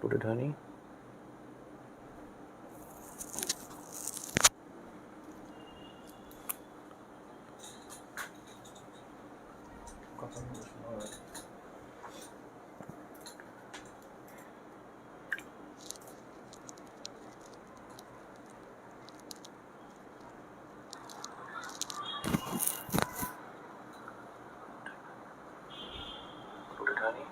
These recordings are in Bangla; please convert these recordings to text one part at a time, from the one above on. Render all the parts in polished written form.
Put it, honey. Put it, honey.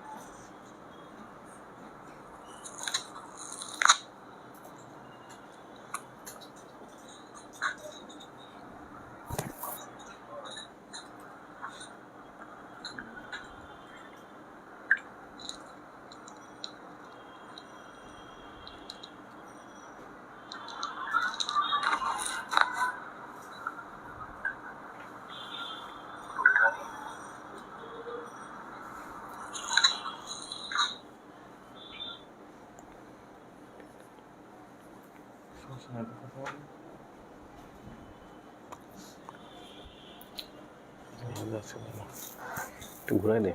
একটু ঘুরাই দে।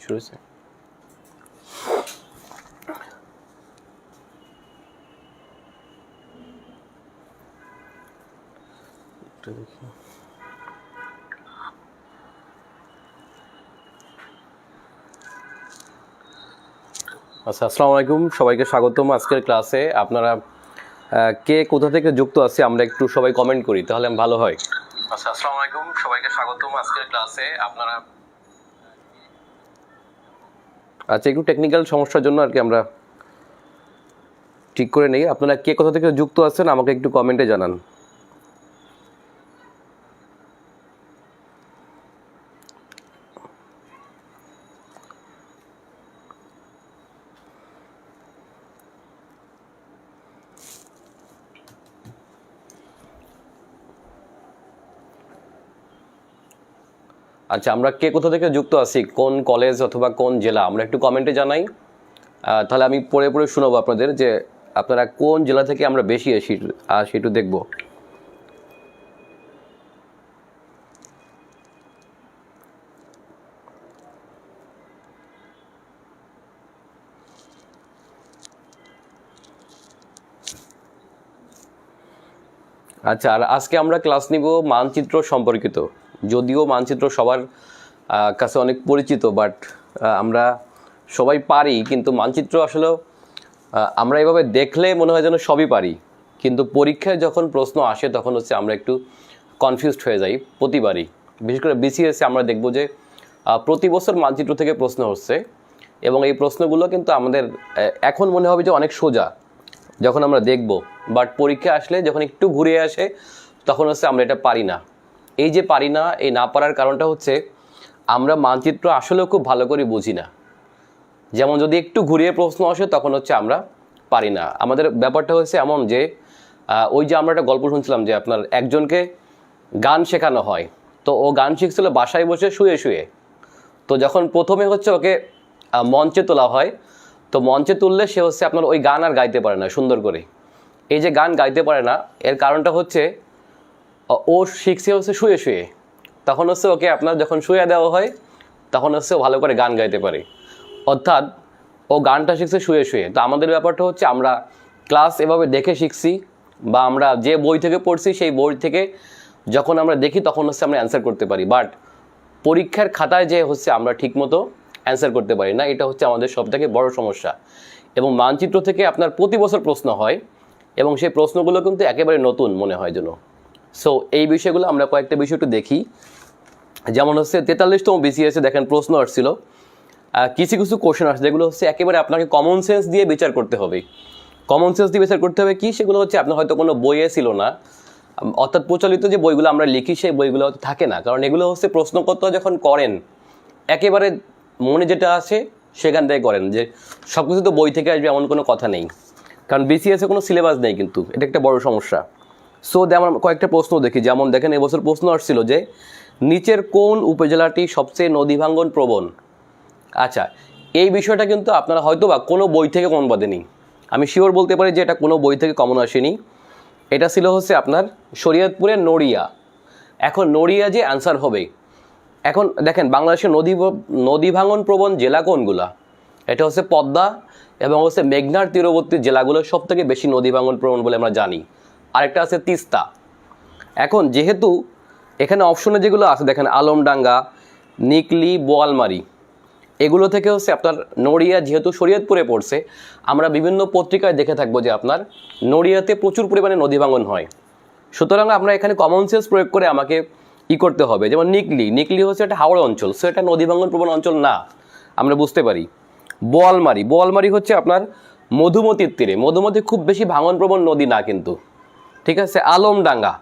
শুরু হয়েছে। দেখি আচ্ছা, আসসালামু আলাইকুম, সবাইকে স্বাগতম আজকের ক্লাসে। আপনারা কে কোথা থেকে যুক্ত আছে আমরা একটু সবাই কমেন্ট করি, তাহলে ভালো হয়। আচ্ছা, আসসালামু আলাইকুম, সবাইকে স্বাগতম আজকের ক্লাসে। আপনারা আচ্ছা, একটু টেকনিক্যাল সমস্যার জন্য আর কি আমরা ঠিক করে নেই। আপনারা কে কোথা থেকে যুক্ত আছেন আমাকে একটু কমেন্টে জানান। আচ্ছা, আমরা কে কোথা থেকে যুক্ত আছি, কোন কলেজ অথবা কোন জেলা, আমরা একটু কমেন্টে জানাই। তাহলে আমি পড়ে পড়ে শোনাবো আপনাদের যে আপনারা কোন জেলা থেকে আমরা বেশি আসি সেটু দেখব। আচ্ছা, আর আজকে আমরা ক্লাস নিব মানচিত্র সম্পর্কিত। যদিও মানচিত্র সবার কাছে অনেক পরিচিত, বাট আমরা সবাই পারি, কিন্তু মানচিত্র আসলে আমরা এভাবে দেখলে মনে হয় যেন সবই পারি, কিন্তু পরীক্ষায় যখন প্রশ্ন আসে তখন হচ্ছে আমরা একটু কনফিউজড হয়ে যাই প্রতিবারই। বিশেষ করে বিসিএসে আমরা দেখব যে প্রতি বছর মানচিত্র থেকে প্রশ্ন হচ্ছে, এবং এই প্রশ্নগুলো কিন্তু আমাদের এখন মনে হবে যে অনেক সোজা যখন আমরা দেখব, বাট পরীক্ষা আসলে যখন একটু ঘুরে আসে তখন হচ্ছে আমরা এটা পারি না। এই যে পারি না, এই না পারার কারণটা হচ্ছে আমরা মানচিত্র আসলেও খুব ভালো করে বুঝি না। যেমন যদি একটু ঘুরিয়ে প্রশ্ন আসে তখন হচ্ছে আমরা পারি না। আমাদের ব্যাপারটা হচ্ছে এমন যে ওই যে আমরা একটা গল্প শুনছিলাম যে আপনার একজনকে গান শেখানো হয়, তো ও গান শিখছিল বাসায় বসে শুয়ে শুয়ে। তো যখন প্রথমে হচ্ছে ওকে মঞ্চে তোলা হয়, তো মঞ্চে তুললে সে হচ্ছে আপনার ওই গান আর গাইতে পারে না সুন্দর করে। এই যে গান গাইতে পারে না, এর কারণটা হচ্ছে ও শিখছে হচ্ছে শুয়ে শুয়ে। তখন হচ্ছে ওকে আপনার যখন শুয়ে দেওয়া হয় তখন হচ্ছে ও ভালো করে গান গাইতে পারে, অর্থাৎ ও গানটা শিখছে শুয়ে শুয়ে। তো আমাদের ব্যাপারটা হচ্ছে আমরা ক্লাস এভাবে দেখে শিখছি, বা আমরা যে বই থেকে পড়ছি সেই বই থেকে যখন আমরা দেখি তখন হচ্ছে আমরা অ্যান্সার করতে পারি, বাট পরীক্ষার খাতায় যে হচ্ছে আমরা ঠিকমতো অ্যান্সার করতে পারি না। এটা হচ্ছে আমাদের সবথেকে বড় সমস্যা। এবং মানচিত্র থেকে আপনার প্রতি বছর প্রশ্ন হয়, এবং সেই প্রশ্নগুলো কিন্তু একেবারে নতুন মনে হয় যেন। সো এই বিষয়গুলো আমরা কয়েকটা বিষয় একটু দেখি। যেমন হচ্ছে 43তম বিসিএসে দেখেন প্রশ্ন আসছিল, কিছু কিছু কোশ্চেন আসছে যেগুলো হচ্ছে একেবারে আপনাকে কমন সেন্স দিয়ে বিচার করতে হবে। কমন সেন্স দিয়ে বিচার করতে হবে কি, সেগুলো হচ্ছে আপনার হয়তো কোনো বইয়ে ছিল না, অর্থাৎ প্রচলিত যে বইগুলো আমরা লিখি সেই বইগুলো হয়তো থাকে না, কারণ এগুলো হচ্ছে প্রশ্নপত্র যখন করেন একেবারে মনে যেটা আসে সেখান থেকে করেন, যে সব কিছু তো বই থেকে আসবে এমন কোনো কথা নেই, কারণ বিসিএসে কোনো সিলেবাস নেই, কিন্তু এটা একটা বড় সমস্যা। সো আমরা কয়েকটা প্রশ্ন দেখি। যেমন দেখেন এবছর প্রশ্ন আসছিল যে নিচের কোন উপজেলাটি সবচেয়ে নদী ভাঙ্গন প্রবণ। আচ্ছা, এই বিষয়টা কিন্তু আপনারা হয়তো বা কোনো বই থেকে কমন বাঁধেনি, আমি শিওর বলতে পারি যে এটা কোনো বই থেকে কমন আসেনি। এটা ছিল হচ্ছে আপনার শরীয়তপুরের নড়িয়া। এখন নড়িয়া যে অ্যান্সার হবে, এখন দেখেন বাংলাদেশের নদী ভাঙন প্রবণ জেলা কোনগুলা? এটা হচ্ছে পদ্মা এবং হচ্ছে মেঘনার তীরবর্তী জেলাগুলো সব থেকে বেশি নদী ভাঙন প্রবণ বলে আমরা জানি। আরেকটা আছে তিস্তা। এখন যেহেতু এখানে অপশনে যেগুলো আছে দেখেন আলমডাঙ্গা, নিকলি, বোয়ালমারি, এগুলো থেকে হচ্ছে আপনার নড়িয়া যেহেতু শরীয়তপুরে পড়ছে, আমরা বিভিন্ন পত্রিকায় দেখে থাকবো যে আপনার নড়িয়াতে প্রচুর পরিমাণে নদী ভাঙন হয়। সুতরাং আমরা এখানে কমন সেন্স প্রয়োগ করে আমাকে করতে হবে। যেমন নিকলি হচ্ছে একটা হাওড়া অঞ্চল, সো এটা নদী ভাঙন প্রবণ অঞ্চল না, আমরা বুঝতে পারি। বোয়ালমারি হচ্ছে আপনার মধুমতির তীরে, মধুমতি খুব বেশি ভাঙন প্রবণ নদী না কিন্তু, ঠিক আছে। আলমডাঙ্গা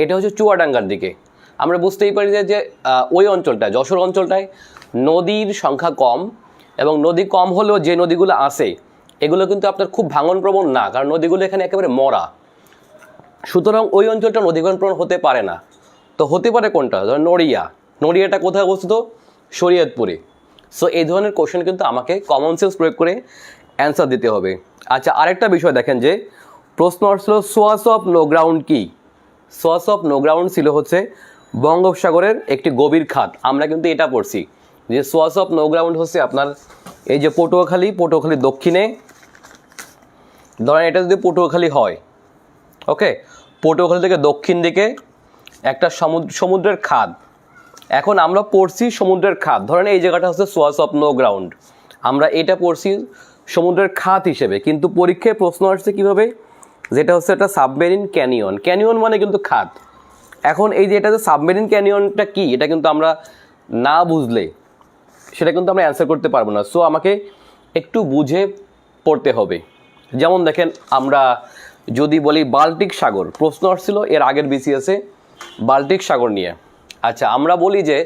এটা হচ্ছে চুয়াডাঙ্গার দিকে, আমরা বুঝতেই পারি যে ওই অঞ্চলটায়, যশোর অঞ্চলটায় নদীর সংখ্যা কম, এবং নদী কম হলেও যে নদীগুলো আছে এগুলো কিন্তু আপনার খুব ভাঙন প্রবণ না, কারণ নদীগুলো এখানে একেবারে মরা। সুতরাং ওই অঞ্চলটা নদী ভাঙন প্রবণ হতে পারে না। তো হতে পারে কোনটা? ধরেন নড়িয়াটা কোথায় অবস্থিত? শরীয়তপুরে। সো এই ধরনের কোশ্চেন কিন্তু আমাকে কমন সেন্স প্রয়োগ করে অ্যান্সার দিতে হবে। আচ্ছা, আরেকটা বিষয় দেখেন যে প্রশ্ন আসছিল সোয়াস অফ নো গ্রাউন্ড কি? সোয়াস অফ নো গ্রাউন্ড ছিল হচ্ছে বঙ্গোপসাগরের একটি গভীর খাত। আমরা কিন্তু এটা পড়ছি যে সোয়াস অফ নো গ্রাউন্ড হচ্ছে আপনার এই যে পটুয়াখালী দক্ষিণে, ধরেন এটা যদি পটুয়াখালী হয়, ওকে, পটুয়াখালী থেকে দক্ষিণ দিকে একটা সমুদ্রের খাদ। এখন আমরা পড়ছি সমুদ্রের খাদ, ধরেন এই জায়গাটা হচ্ছে সোয়াস অফ নো গ্রাউন্ড, আমরা এটা পড়ছি সমুদ্রের খাত হিসেবে, কিন্তু পরীক্ষায় প্রশ্ন আসছে কীভাবে? যেটা হচ্ছে একটা সাবমেরিন ক্যানিয়ন মানে কিন্তু খাত। এখন এই যে এটা যে সাবমেরিন ক্যানিয়নটা কি, এটা কিন্তু আমরা না বুঝলে সেটা কিন্তু আমরা অ্যান্সার করতে পারবো না। সো আমাকে একটু বুঝে পড়তে হবে। যেমন দেখেন আমরা যদি বলি বাল্টিক সাগর, প্রশ্ন আসছিল এর আগের বিসিএসে বাল্টিক সাগর নিয়ে। আচ্ছা, আমরা বলি যে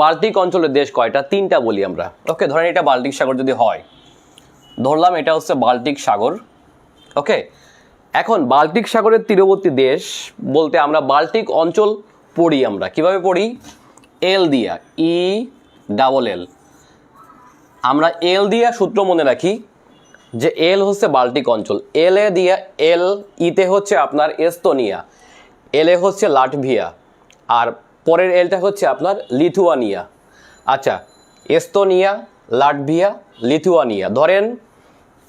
বাল্টিক অঞ্চলের দেশ কয়টা? 3টা বলি আমরা, ওকে। ধরেন এটা বাল্টিক সাগর যদি হয়, ধরলাম এটা হচ্ছে বাল্টিক সাগর, ওকে। এখন বাল্টিক সাগরের তীরবর্তী দেশ বলতে আমরা বাল্টিক অঞ্চল পড়ি, আমরা কিভাবে পড়ি? এল দিয়া, ELL। আমরা এল দিয়া সূত্র মনে রাখি যে এল হচ্ছে বাল্টিক অঞ্চল, এল এ দিয়া এল, ইতে হচ্ছে আপনার এস্তোনিয়া, এল এ হচ্ছে লাটভিয়া, আর পরের এলটা হচ্ছে আপনার লিথুয়ানিয়া। আচ্ছা, এস্তোনিয়া, লাটভিয়া, লিথুয়ানিয়া, ধরেন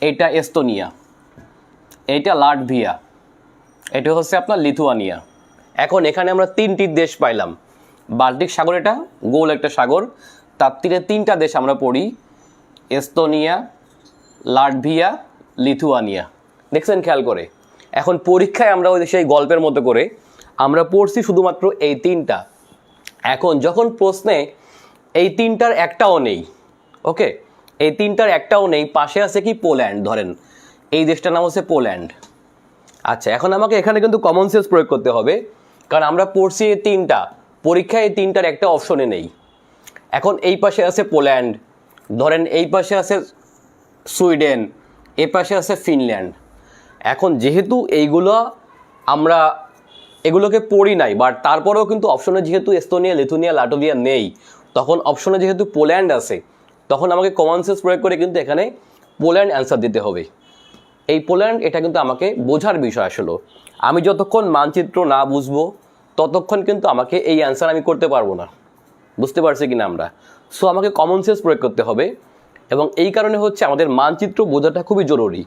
এটা এস্তোনিয়া, এইটা লাটভিয়া, এটা হচ্ছে আপনার লিথুয়ানিয়া। এখন এখানে আমরা 3টি দেশ পাইলাম। বাল্টিক সাগর এটা গোল একটা সাগর, তার তীরে 3টা দেশ আমরা পড়ি, এস্তোনিয়া, লাটভিয়া, লিথুয়ানিয়া। দেখছেন খেয়াল করে? এখন পরীক্ষায় আমরা ওই সেই গল্পের মতো করে আমরা পড়ছি শুধুমাত্র এই 3টা। এখন যখন প্রশ্নে এই 3টার একটাও নেই, ওকে, এই 3টার একটাও নেই, পাশে আছে কি? পোল্যান্ড। ধরেন এই দেশটার নাম হচ্ছে পোল্যান্ড। আচ্ছা, এখন আমাকে এখানে কিন্তু কমন সেন্স প্রয়োগ করতে হবে, কারণ আমরা পড়ছি এই 3টা, পরীক্ষায় এই 3টার একটা অপশনে নেই। এখন এই পাশে আছে পোল্যান্ড, ধরেন এই পাশে আছে সুইডেন, এ পাশে আছে ফিনল্যান্ড। এখন যেহেতু এইগুলো আমরা এগুলোকে পড়ি নাই, বাট তারপরেও কিন্তু অপশনে যেহেতু এস্তোনিয়া, লিথুয়ানিয়া, লাটভিয়া নেই, তখন অপশনে যেহেতু পোল্যান্ড আছে, তখন আমাকে কমন সেন্স প্রয়োগ করে কিন্তু এখানে পোল্যান্ড অ্যান্সার দিতে হবে। এই পোল্যান্ড এটা কিন্তু আমাকে বোঝার বিষয় আসলে। আমি যতক্ষণ মানচিত্র না বুঝবো ততক্ষণ কিন্তু আমাকে এই অ্যান্সার আমি করতে পারবো না। বুঝতে পারছি কিনা আমরা? সো আমাকে কমন সেন্স প্রয়োগ করতে হবে, এবং এই কারণে হচ্ছে আমাদের মানচিত্র বোঝাটা খুবই জরুরি।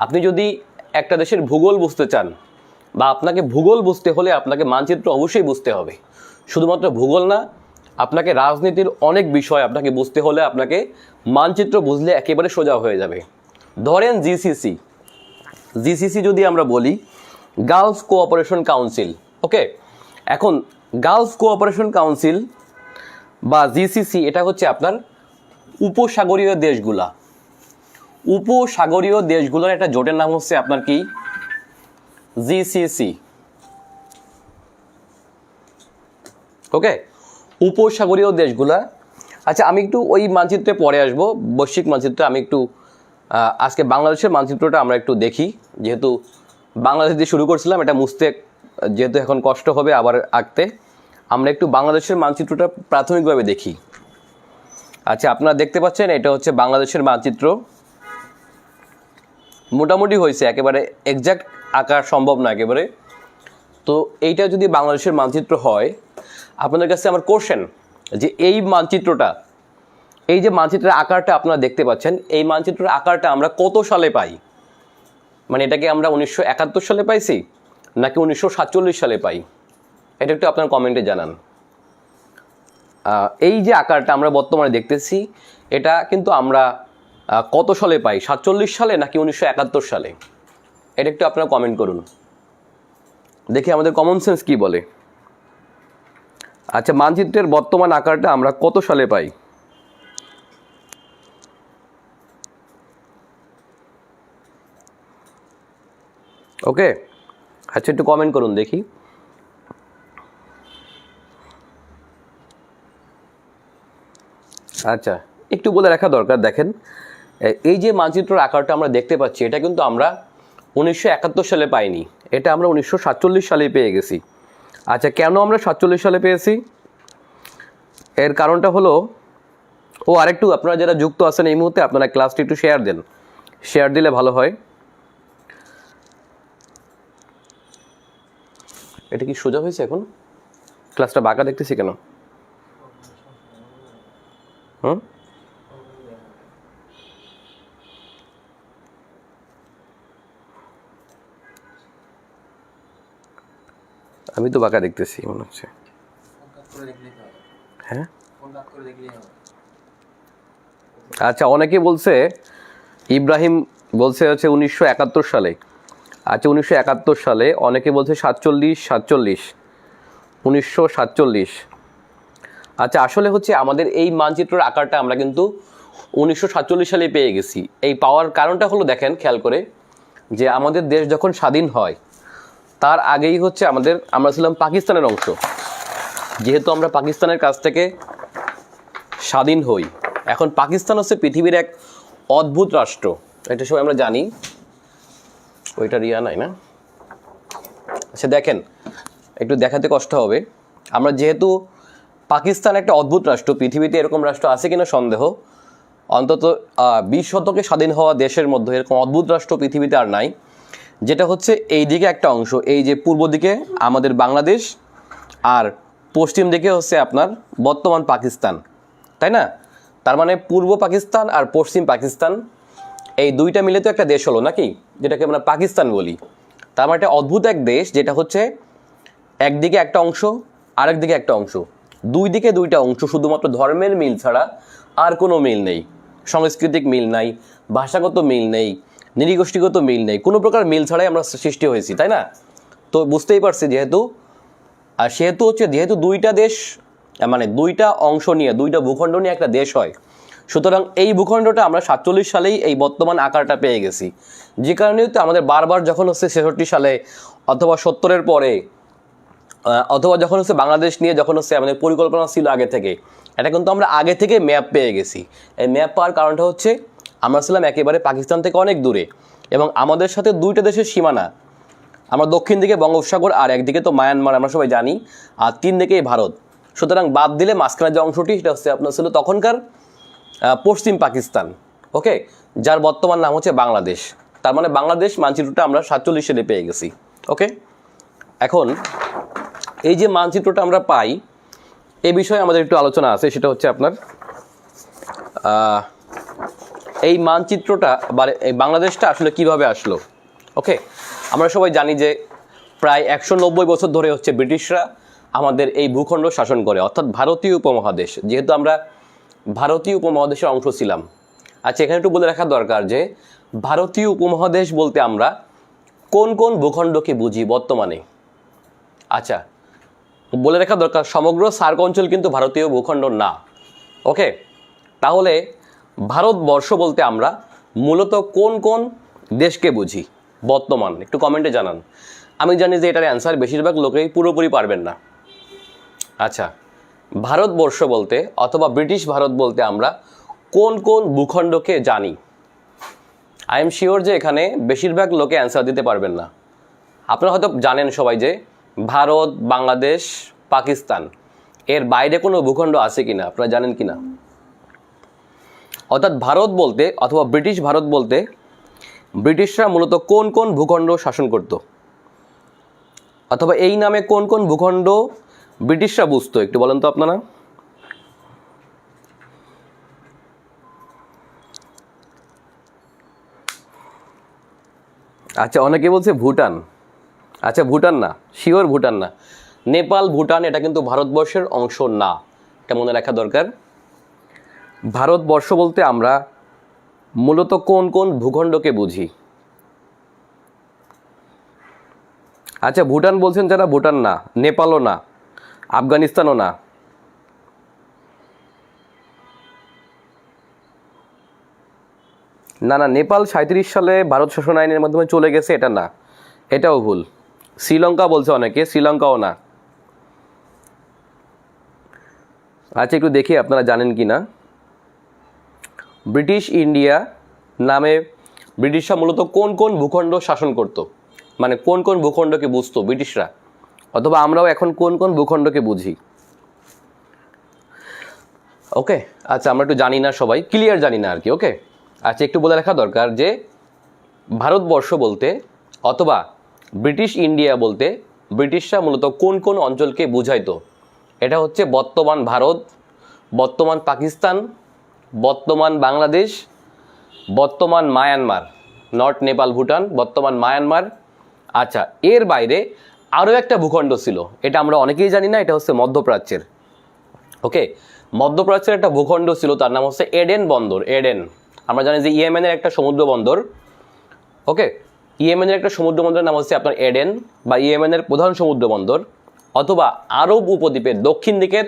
আপনি যদি একটা দেশের ভূগোল বুঝতে চান, বা আপনাকে ভূগোল বুঝতে হলে আপনাকে মানচিত্র অবশ্যই বুঝতে হবে। শুধুমাত্র ভূগোল না, আপনাকে রাজনীতির অনেক বিষয় আপনাকে বুঝতে হলে আপনাকে মানচিত্র বুঝলে একেবারে সোজা হয়ে যাবে। ধরেন জিসিসি যদি আমরা বলি, গালফ কোঅপারেশন কাউন্সিল, ওকে। এখন গালফ কোঅপারেশন কাউন্সিল বা জিসিসি এটা হচ্ছে আপনার উপসাগরীয় দেশগুলোর একটা জোটের নাম হচ্ছে আপনার কি? জিসিসি, ওকে, উপসাগরীয় দেশগুলা। আচ্ছা, আমি একটু ওই মানচিত্রে পরে আসবো, বৈশ্বিক মানচিত্রে। আমি একটু আজকে বাংলাদেশের মানচিত্রটা আমরা একটু দেখি, যেহেতু বাংলাদেশ দিয়ে শুরু করছিলাম, এটা মুছতে যেহেতু এখন কষ্ট হবে আবার আঁকতে, আমরা একটু বাংলাদেশের মানচিত্রটা প্রাথমিকভাবে দেখি। আচ্ছা, আপনারা দেখতে পাচ্ছেন এটা হচ্ছে বাংলাদেশের মানচিত্র। মোটামুটি হয়েছে, একেবারে এক্সাক্ট আঁকা সম্ভব না একেবারে, তো এইটা যদি বাংলাদেশের মানচিত্র হয়, আপনাদের কাছে আমার কোশ্চেন যে এই মানচিত্রটা, এই যে মানচিত্রের আকারটা আপনারা দেখতে পাচ্ছেন, এই মানচিত্রের আকারটা আমরা কত সালে পাই? মানে এটাকে আমরা 1971 সালে পাইছি নাকি 1947 সালে পাই? এটা একটু আপনার কমেন্টে জানান। এই যে আকারটা আমরা বর্তমানে দেখতেছি, এটা কিন্তু আমরা কত সালে পাই? 47 সালে নাকি 1971 সালে? এটা একটু আপনারা কমেন্ট করুন, দেখি আমাদের কমন সেন্স কি বলে। আচ্ছা, মানচিত্রের বর্তমান আকারটা আমরা কত সালে পাই? ওকে, আচ্ছা একটু কমেন্ট করুন দেখি। আচ্ছা, একটু বলে রাখা দরকার, দেখেন এই যে মানচিত্রের আকারটা আমরা দেখতে পাচ্ছি, এটা কিন্তু আমরা 1971 সালে পাইনি, এটা আমরা 1947 সালে পেয়ে গেছি। আচ্ছা, কেন আমরা 47 সালে পেয়েছি? এর কারণটা হলো, আরেকটু আপনারা যারা যুক্ত আছেন এই মুহূর্তে, আপনারা ক্লাসটি একটু শেয়ার দেন, শেয়ার দিলে ভালো হয়। এটা কি সোজা হয়েছে? এখন ক্লাসটা বাঁকা দেখতেছি কেন? আমি তো বাঁকা দেখতেছি মনে হচ্ছে। হ্যাঁ, আচ্ছা, অনেকে বলছে, ইব্রাহিম বলছে হচ্ছে 1971 সালে। আচ্ছা, 1971 সালে, অনেকে বলছে 1947। আচ্ছা, আসলে হচ্ছে আমাদের এই মানচিত্রের আকারটা আমরা কিন্তু 1947 সালে পেয়ে গেছি। এই পাওয়ার কারণটা হলো, দেখেন খেয়াল করে, যে আমাদের দেশ যখন স্বাধীন হয় তার আগেই হচ্ছে আমরা ছিলাম পাকিস্তানের অংশ। যেহেতু আমরা পাকিস্তানের কাছ থেকে স্বাধীন হই, এখন পাকিস্তান হচ্ছে পৃথিবীর এক অদ্ভুত রাষ্ট্র, এটা সবাই আমরা জানি। ওইটা রিয়া নাই না? আচ্ছা, দেখেন একটু দেখাতে কষ্ট হবে। আমরা যেহেতু পাকিস্তান একটা অদ্ভুত রাষ্ট্র, পৃথিবীতে এরকম রাষ্ট্র আছে কিনা সন্দেহ, অন্তত 20 শতকে স্বাধীন হওয়া দেশের মধ্যে এরকম অদ্ভুত রাষ্ট্র পৃথিবীতে আর নাই। যেটা হচ্ছে এই দিকে একটা অংশ, এই যে পূর্ব দিকে আমাদের বাংলাদেশ, আর পশ্চিম দিকে হচ্ছে আপনার বর্তমান পাকিস্তান, তাই না? তার মানে পূর্ব পাকিস্তান আর পশ্চিম পাকিস্তান, এই দুইটা মিলে তো একটা দেশ হলো নাকি, যেটাকে আমরা পাকিস্তান বলি। তার মানে একটা অদ্ভুত এক দেশ, যেটা হচ্ছে একদিকে একটা অংশ, আরেক দিকে একটা অংশ, দুই দিকে দুইটা অংশ, শুধুমাত্র ধর্মের মিল ছাড়া আর কোনো মিল নেই, সাংস্কৃতিক মিল নাই, ভাষাগত মিল নেই, নৃগোষ্ঠীগত মিল নেই, কোনো প্রকার মিল ছাড়াই আমরা সৃষ্টি হয়েছি, তাই না? তো বুঝতেই পারছি, যেহেতু দুইটা দেশ, মানে দুইটা অংশ নিয়ে, দুইটা ভূখণ্ড নিয়ে একটা দেশ হয়, সুতরাং এই ভূখণ্ডটা আমরা 47 সালেই এই বর্তমান আকারটা পেয়ে গেছি। যে কারণেই তো আমাদের বারবার যখন হচ্ছে 66 সালে অথবা 70-এর পরে, অথবা যখন হচ্ছে বাংলাদেশ নিয়ে যখন হচ্ছে আমাদের পরিকল্পনা ছিল আগে থেকে, এটা কিন্তু আমরা আগে থেকে ম্যাপ পেয়ে গেছি। এই ম্যাপ পাওয়ার কারণটা হচ্ছে আমরা ছিলাম একেবারে পাকিস্তান থেকে অনেক দূরে, এবং আমাদের সাথে দুইটা দেশের সীমানা, আমরা দক্ষিণ দিকে বঙ্গোপসাগর, আর একদিকে তো মায়ানমার আমরা সবাই জানি, আর 3 দিকেই ভারত। সুতরাং বাদ দিলে মাঝখানে যে অংশটি, সেটা হচ্ছে আপনার ছিল তখনকার পশ্চিম পাকিস্তান, ওকে, যার বর্তমান নাম হচ্ছে বাংলাদেশ। তার মানে বাংলাদেশ মানচিত্রটা আমরা 47 সালে পেয়ে গেছি, ওকে। এখন এই যে মানচিত্রটা আমরা পাই, এ বিষয়ে আমাদের একটু আলোচনা আছে, সেটা হচ্ছে আপনার এই মানচিত্রটা বা এই বাংলাদেশটা আসলে কিভাবে আসলো, ওকে। আমরা সবাই জানি যে প্রায় 190 বছর ধরে হচ্ছে ব্রিটিশরা আমাদের এই ভূখণ্ড শাসন করে, অর্থাৎ ভারতীয় উপমহাদেশ, যেহেতু আমরা ভারতীয় উপমহাদেশের অংশ ছিলাম। আচ্ছা, এখানে একটু বলে রাখা দরকার যে ভারতীয় উপমহাদেশ বলতে আমরা কোন কোন ভূখণ্ডকে বুঝি বর্তমানে। আচ্ছা, বলে রাখা দরকার, সমগ্র সার্ক অঞ্চল কিন্তু ভারতীয় ভূখণ্ড না, ওকে। তাহলে ভারতবর্ষ বলতে আমরা মূলত কোন কোন দেশকে বুঝি বর্তমান, একটু কমেন্টে জানান। আমি জানি যে এটার অ্যান্সার বেশিরভাগ লোকেই পুরোপুরি পারবেন না। আচ্ছা, ভারতবর্ষ বলতে অথবা ব্রিটিশ ভারত বলতে আমরা কোন কোন ভূখণ্ডকে জানি? আই এম শিওর যে এখানে বেশিরভাগ লোকে অ্যান্সার দিতে পারবেন না। আপনারা হয়তো জানেন সবাই যে ভারত, বাংলাদেশ, পাকিস্তান, এর বাইরে কোনো ভূখণ্ড আছে কিনা আপনারা জানেন কিনা? অর্থাৎ ভারত বলতে অথবা ব্রিটিশ ভারত বলতে ব্রিটিশরা মূলত কোন কোন ভূখণ্ড শাসন করত? অথবা এই নামে কোন কোন ভূখণ্ড ব্রিটিশরা বুঝতো, একটু বলেন তো আপনারা। আচ্ছা, অনেকে বলছে ভুটান। আচ্ছা, ভুটান না, শিওর ভুটান না। নেপাল, ভুটান এটা কিন্তু ভারতবর্ষের অংশ না, এটা মনে রাখা দরকার। ভারতবর্ষ বলতে আমরা মূলত কোন কোন ভূখণ্ডকে বুঝি? আচ্ছা, ভুটান বলছেন যারা, ভুটান না, নেপালও না, আফগানিস্তানও না। না না, নেপাল 37 সালে ভারত শাসন আইনের মাধ্যমে চলে গেছে, এটা না, এটাও ভুল। শ্রীলঙ্কা বলছে অনেকে, শ্রীলঙ্কাও না। আচ্ছা, একটু দেখি আপনারা জানেন কি না। ব্রিটিশ ইন্ডিয়া নামে ব্রিটিশরা মূলত কোন কোন ভূখণ্ড শাসন করত, মানে কোন কোন ভূখণ্ডকে বুঝতো ব্রিটিশরা, অথবা আমরাও এখন কোন কোন ভূখণ্ডকে বুঝি? ওকে, আচ্ছা, আমরা একটু জানি না, সবাই ক্লিয়ার জানি না আর কি। ওকে, আচ্ছা, একটু বলে রাখা দরকার যে ভারতবর্ষ বলতে অথবা ব্রিটিশ ইন্ডিয়া বলতে ব্রিটিশরা মূলত কোন কোন অঞ্চলকে বুঝাইতো। এটা হচ্ছে বর্তমান ভারত, বর্তমান পাকিস্তান, বর্তমান বাংলাদেশ, বর্তমান মায়ানমার, নট নেপাল ভুটান, বর্তমান মায়ানমার। আচ্ছা, এর বাইরে আরও একটা ভূখণ্ড ছিল, এটা আমরা অনেকেই জানি না, এটা হচ্ছে মধ্যপ্রাচ্যের। ওকে, মধ্যপ্রাচ্যের একটা ভূখণ্ড ছিল, তার নাম হচ্ছে এডেন বন্দর। এডেন, আমরা জানি যে ইয়েমেনের একটা সমুদ্র বন্দর। ওকে, ইয়েমেনের একটা সমুদ্র বন্দরের নাম হচ্ছে আপনার এডেন, বা ইয়েমেনের প্রধান সমুদ্র বন্দর, অথবা আরব উপদ্বীপের দক্ষিণ দিকের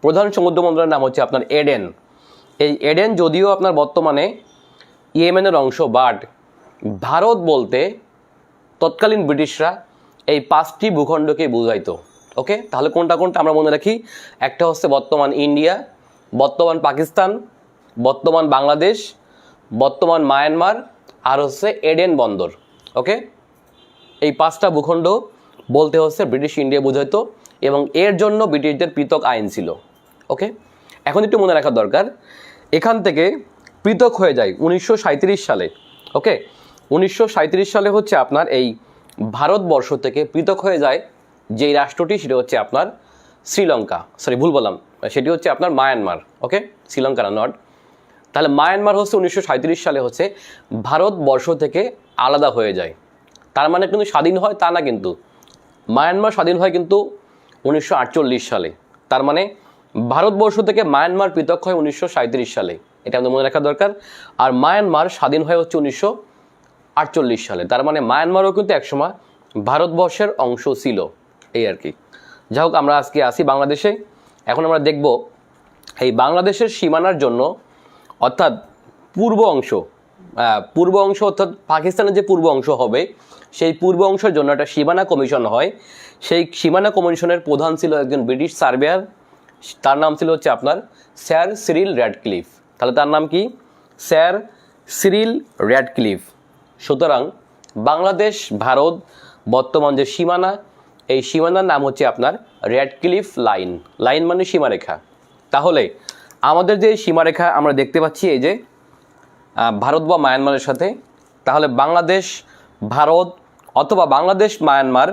প্রধান সমুদ্র বন্দরের নাম হচ্ছে আপনার এডেন। এই এডেন যদিও আপনার বর্তমানে ইয়েমেনের অংশ, বাট ভারত বলতে তৎকালীন ব্রিটিশরা এই 5টি ভূখণ্ডকে বুঝাইতো। ওকে, তাহলে কোনটা কোনটা আমরা মনে রাখি। একটা হচ্ছে বর্তমান ইন্ডিয়া, বর্তমান পাকিস্তান, বর্তমান বাংলাদেশ, বর্তমান মায়ানমার, আর হচ্ছে এডেন বন্দর। ওকে, এই 5টা ভূখণ্ড বলতে হচ্ছে ব্রিটিশ ইন্ডিয়া বুঝাইতো, এবং এর জন্য ব্রিটিশদের পৃথক আইন ছিল। ওকে, এখন একটু মনে রাখা দরকার, এখান থেকে পৃথক হয়ে যায় 1937 সালে। ওকে, 1937 সালে হচ্ছে আপনার এই ভারতবর্ষ থেকে পৃথক হয়ে যায় যেই রাষ্ট্রটি, সেটা হচ্ছে আপনার শ্রীলঙ্কা, সরি ভুল বললাম, সেটি হচ্ছে আপনার মায়ানমার। ওকে, শ্রীলঙ্কা না, নট। তাহলে মায়ানমার হচ্ছে 1937 সালে হচ্ছে ভারতবর্ষ থেকে আলাদা হয়ে যায়। তার মানে কিন্তু স্বাধীন হয় তা না, কিন্তু মায়ানমার স্বাধীন হয় কিন্তু 1948 সালে। তার মানে ভারতবর্ষ থেকে মায়ানমার পৃথক হয় 1937 সালে, এটা আমাদের মনে রাখা দরকার। আর মায়ানমার স্বাধীন হয় হচ্ছে 1948 সালে। তার মানে মায়ানমারও কিন্তু একসময় ভারতবর্ষের অংশ ছিল, এই আর কি। যাই হোক, আমরা আজকে আসি বাংলাদেশে। এখন আমরা দেখব এই বাংলাদেশের সীমানার জন্য, অর্থাৎ পূর্ব অংশ অর্থাৎ পাকিস্তানের যে পূর্ব অংশ হবে, সেই পূর্ব অংশের জন্য একটা সীমানা কমিশন হয়। সেই সীমানা কমিশনের প্রধান ছিল একজন ব্রিটিশ সার্ভেয়ার, তার নাম ছিল হচ্ছে আপনার স্যার সিরিল র্যাডক্লিফ। তাহলে তার নাম কি? Sir Cyril Radcliffe. সুতরাং বাংলাদেশ ভারত বর্তমান যে সীমানা, এই সীমানার নাম হচ্ছে আপনার র্যাডক্লিফ লাইন। লাইন মানে সীমারেখা। তাহলে আমাদের যে সীমারেখা আমরা দেখতে পাচ্ছি এই যে ভারত বা মায়ানমারের সাথে, তাহলে বাংলাদেশ ভারত অথবা বাংলাদেশ মায়ানমার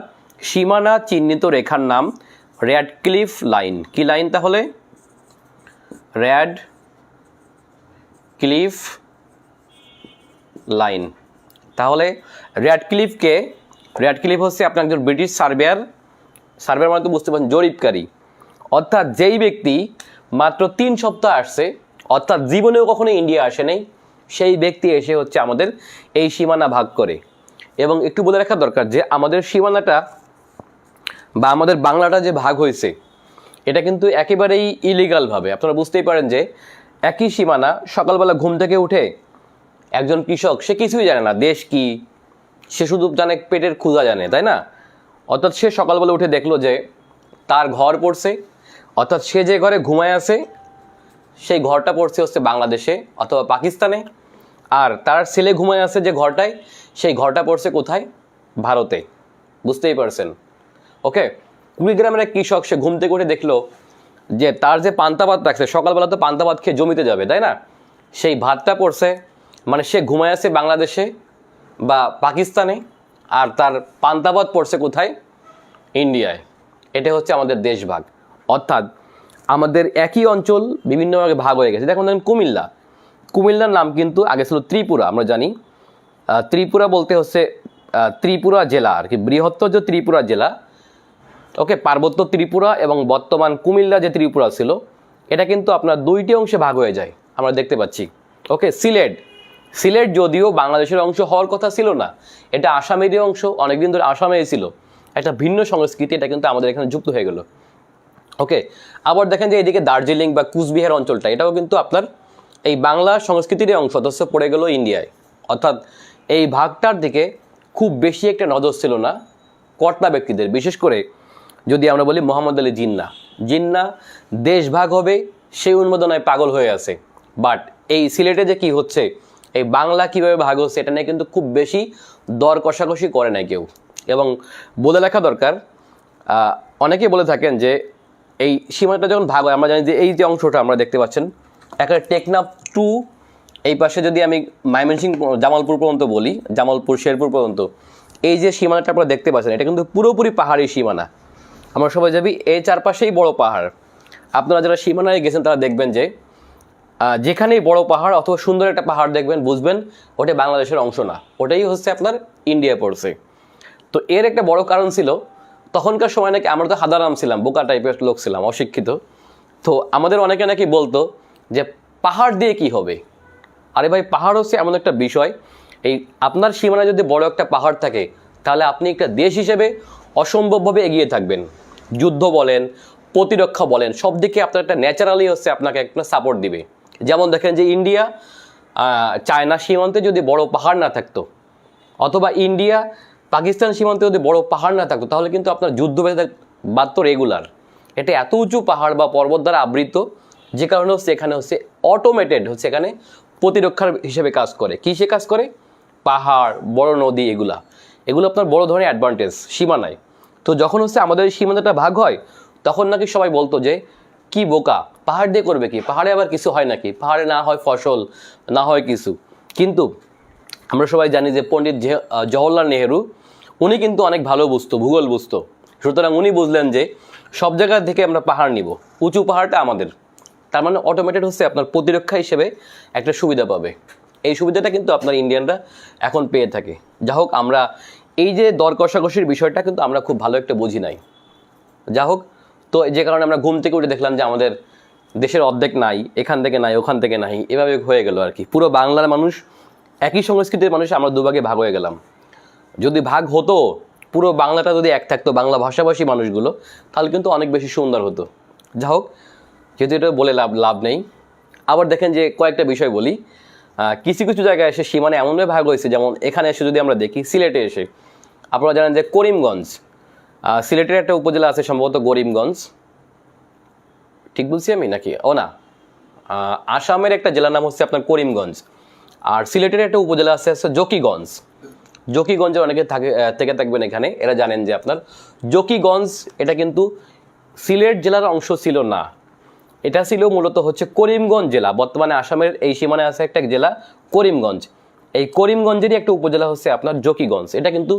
সীমানা চিহ্নিত রেখার নাম র্যাডক্লিফ লাইন। কি লাইন তাহলে? Radcliffe line. তাহলে র্যাডক্লিফ হচ্ছে আপনার একজন ব্রিটিশ সার্ভেয়ার মানে তো বুঝতে পারছেন, জরিপকারী। অর্থাৎ যেই ব্যক্তি মাত্র 3 সপ্তাহ আসছে, অর্থাৎ জীবনেও কখনো ইন্ডিয়া আসে নাই, সেই ব্যক্তি এসে হচ্ছে আমাদের এই সীমানা ভাগ করে। এবং একটু বলে রাখা দরকার যে আমাদের সীমানাটা বা আমাদের বাংলাটা যে ভাগ হয়েছে, এটা কিন্তু একেবারেই ইলিগালভাবে। আপনারা বুঝতেই পারেন যে একই সীমানা, সকালবেলা ঘুম থেকে উঠে একজন কৃষক, সে কিছুই জানে না দেশ কি, সে শুধু জানে পেটের ক্ষুধা জানে, তাই না? অর্থাৎ সে সকালবেলা উঠে দেখলো যে তার ঘর পড়ছে, অর্থাৎ সে যে ঘরে ঘুমায় আছে সেই ঘরটা পড়ছে হচ্ছে বাংলাদেশে অথবা পাকিস্তানে, আর তার ছেলে ঘুমায় আছে যে ঘরটায়, সেই ঘরটা পড়ছে কোথায়? ভারতে। বুঝতেই পারছেন? ওকে, কুড়িগ্রামের এক কৃষক, সে ঘুম থেকে উঠে দেখলো যে তার যে পান্তা ভাত রাখছে, সকালবেলা তো পান্তা ভাত খেয়ে জমিতে যাবে, তাই না? সেই ভাতটা পড়ছে, মানে সে ঘুমায় আছে বাংলাদেশে বা পাকিস্তানে, আর তার পান্তা ভাত পড়ছে কোথায়? ইন্ডিয়ায়। এটা হচ্ছে আমাদের দেশভাগ, অর্থাৎ আমাদের একই অঞ্চল বিভিন্নভাবে ভাগ হয়ে গেছে। দেখুন কুমিল্লা, কুমিল্লার নাম কিন্তু আগে ছিল ত্রিপুরা, আমরা জানি। ত্রিপুরা বলতে হচ্ছে ত্রিপুরা জেলা আর কি, বৃহত্তর যে ত্রিপুরা জেলা, ওকে, পার্বত্য ত্রিপুরা এবং বর্তমান কুমিল্লা যে ত্রিপুরা ছিল, এটা কিন্তু আপনার দুইটি অংশে ভাগ হয়ে যায়, আমরা দেখতে পাচ্ছি। ওকে, সিলেট, সিলেট যদিও বাংলাদেশের অংশ হওয়ার কথা ছিল না, এটা আসামেরই অংশ, অনেকদিন ধরে আসামেই ছিল, একটা ভিন্ন সংস্কৃতি, এটা কিন্তু আমাদের এখানে যুক্ত হয়ে গেল। ওকে, আবার দেখেন যে এদিকে দার্জিলিং বা কুচবিহার অঞ্চলটা, এটাও কিন্তু আপনার এই বাংলা সংস্কৃতিরই অংশ, অথচ পড়ে গেল ইন্ডিয়ায়। অর্থাৎ এই ভাগটার দিকে খুব বেশি একটা নজর ছিল না কর্তা ব্যক্তিদের, বিশেষ করে যদি আমরা বলি মোহাম্মদ আলী জিন্নাহ, জিন্নাহ দেশ ভাগ হবে সেই উন্মাদনায় পাগল হয়ে আছে। বাট এই সিলেটে যে কি হচ্ছে, এই বাংলা কিভাবে ভাগ হচ্ছে, এটা নিয়ে কিন্তু খুব বেশি দর কষাকষি করে না কেউ। এবং বলে রাখা দরকার, অনেকেই বলে থাকেন যে এই সীমানাটা যখন ভাগ হয়, আমরা জানি যে এই যে অংশটা আমরা দেখতে পাচ্ছেন, একটা টেকনাফ টু, এই পাশে যদি আমি ময়মনসিংহ জামালপুর পর্যন্ত বলি, জামালপুর শেরপুর পর্যন্ত, এই যে সীমানাটা আপনারা দেখতে পাচ্ছেন, এটা কিন্তু পুরোপুরি পাহাড়ি সীমানা। আমরা সবাই যাবি এই চারপাশেই বড় পাহাড়। আপনারা যারা সীমানায় গেছেন তারা দেখবেন যে যেখানেই বড় পাহাড় অথবা সুন্দর একটা পাহাড় দেখবেন, বুঝবেন ওটা বাংলাদেশের অংশ না, ওটাই হচ্ছে আপনার ইন্ডিয়া পড়ছে। তো এর একটা বড় কারণ ছিল, তখনকার সময় নাকি আমরা তো হাদারাম ছিলাম, বোকা টাইপের লোক ছিলাম, অশিক্ষিত। তো আমাদের অনেকে নাকি বলতো যে পাহাড় দিয়ে কি হবে। আরে ভাই, পাহাড় হচ্ছে এমন একটা বিষয়, এই আপনার সীমানায় যদি বড় একটা পাহাড় থাকে, তাহলে আপনি একটা দেশ হিসেবে অসম্ভবভাবে এগিয়ে থাকবেন। যুদ্ধ বলেন, প্রতিরক্ষা বলেন, সব দিকে আপনার একটা ন্যাচারালি হচ্ছে আপনাকে একটা সাপোর্ট দিবে। যেমন দেখেন যে ইন্ডিয়া চায়না সীমান্তে যদি বড় পাহাড় না থাকতো, অথবা ইন্ডিয়া পাকিস্তান সীমান্তে যদি বড় পাহাড় না থাকতো, তাহলে কিন্তু আপনার যুদ্ধ বাদ রেগুলার। এটা এত উঁচু পাহাড় বা পর্বত দ্বারা আবৃত, যে কারণে হচ্ছে এখানে হচ্ছে অটোমেটেড হচ্ছে এখানে প্রতিরক্ষার হিসেবে কাজ করে। কিসে কাজ করে? পাহাড়, বড় নদী, এগুলো আপনার বড় ধরনের অ্যাডভান্টেজ সীমানায়। তো যখন হচ্ছে আমাদের এই সীমানাটা ভাগ হয়, তখন নাকি সবাই বলতো যে কি বোকা, পাহাড় দিয়ে করবে কি, পাহাড়ে আবার কিছু হয় নাকি, পাহাড়ে না হয় ফসল, না হয় কিছু। কিন্তু আমরা সবাই জানি যে পণ্ডিত জওহরলাল নেহেরু, উনি কিন্তু অনেক ভালো বুঝতো, ভূগোল বুঝতো। সুতরাং উনি বুঝলেন যে সব জায়গা থেকে আমরা পাহাড় নিব, উঁচু পাহাড়টা আমাদের, তার মানে অটোমেটেড হচ্ছে আপনার প্রতিরক্ষা হিসেবে একটা সুবিধা পাবে। এই সুবিধাটা কিন্তু আপনার ইন্ডিয়ানরা এখন পেয়ে থাকে। যা হোক, আমরা এই যে দর কষাকষির বিষয়টা কিন্তু আমরা খুব ভালো একটা বুঝি নাই। যা হোক, তো যে কারণে আমরা ঘুম থেকে উঠে দেখলাম যে আমাদের দেশের অর্ধেক নাই, এখান থেকে নাই, ওখান থেকে নাই, এভাবে হয়ে গেল আর কি। পুরো বাংলার মানুষ, একই সংস্কৃতির মানুষ, আমরা দুভাগে ভাগ হয়ে গেলাম। যদি ভাগ হতো, পুরো বাংলাটা যদি এক থাকতো, বাংলা ভাষাভাষী মানুষগুলো, তাহলে কিন্তু অনেক বেশি সুন্দর হতো। যা হোক, যেহেতু এটা বলে লাভ নেই। আবার দেখেন যে কয়েকটা বিষয় বলি, কিছু কিছু জায়গায় এসে সীমানা এমনভাবে ভাগ হয়েছে, যেমন এখানে এসে যদি আমরা দেখি, সিলেটে এসে আপনারা জানেন যে করিমগঞ্জ, সিলেটের একটা উপজেলা আছে সম্ভবত করিমগঞ্জ, ঠিক বলছি আমি নাকি? ও না, আসামের একটা জেলার নাম হচ্ছে আপনার করিমগঞ্জ, আর সিলেটের একটা উপজেলা আছে জকিগঞ্জ। জকিগঞ্জে অনেকে থেকে থাকবেন এখানে, এরা জানেন যে আপনার জকিগঞ্জ এটা কিন্তু সিলেট জেলার অংশ ছিল না, এটা ছিল মূলত হচ্ছে করিমগঞ্জ জেলা। বর্তমানে আসামের এই সীমানায় আছে একটা জেলা করিমগঞ্জ, এই করিমগঞ্জেরই একটা উপজেলা হচ্ছে আপনার জকিগঞ্জ। এটা কিন্তু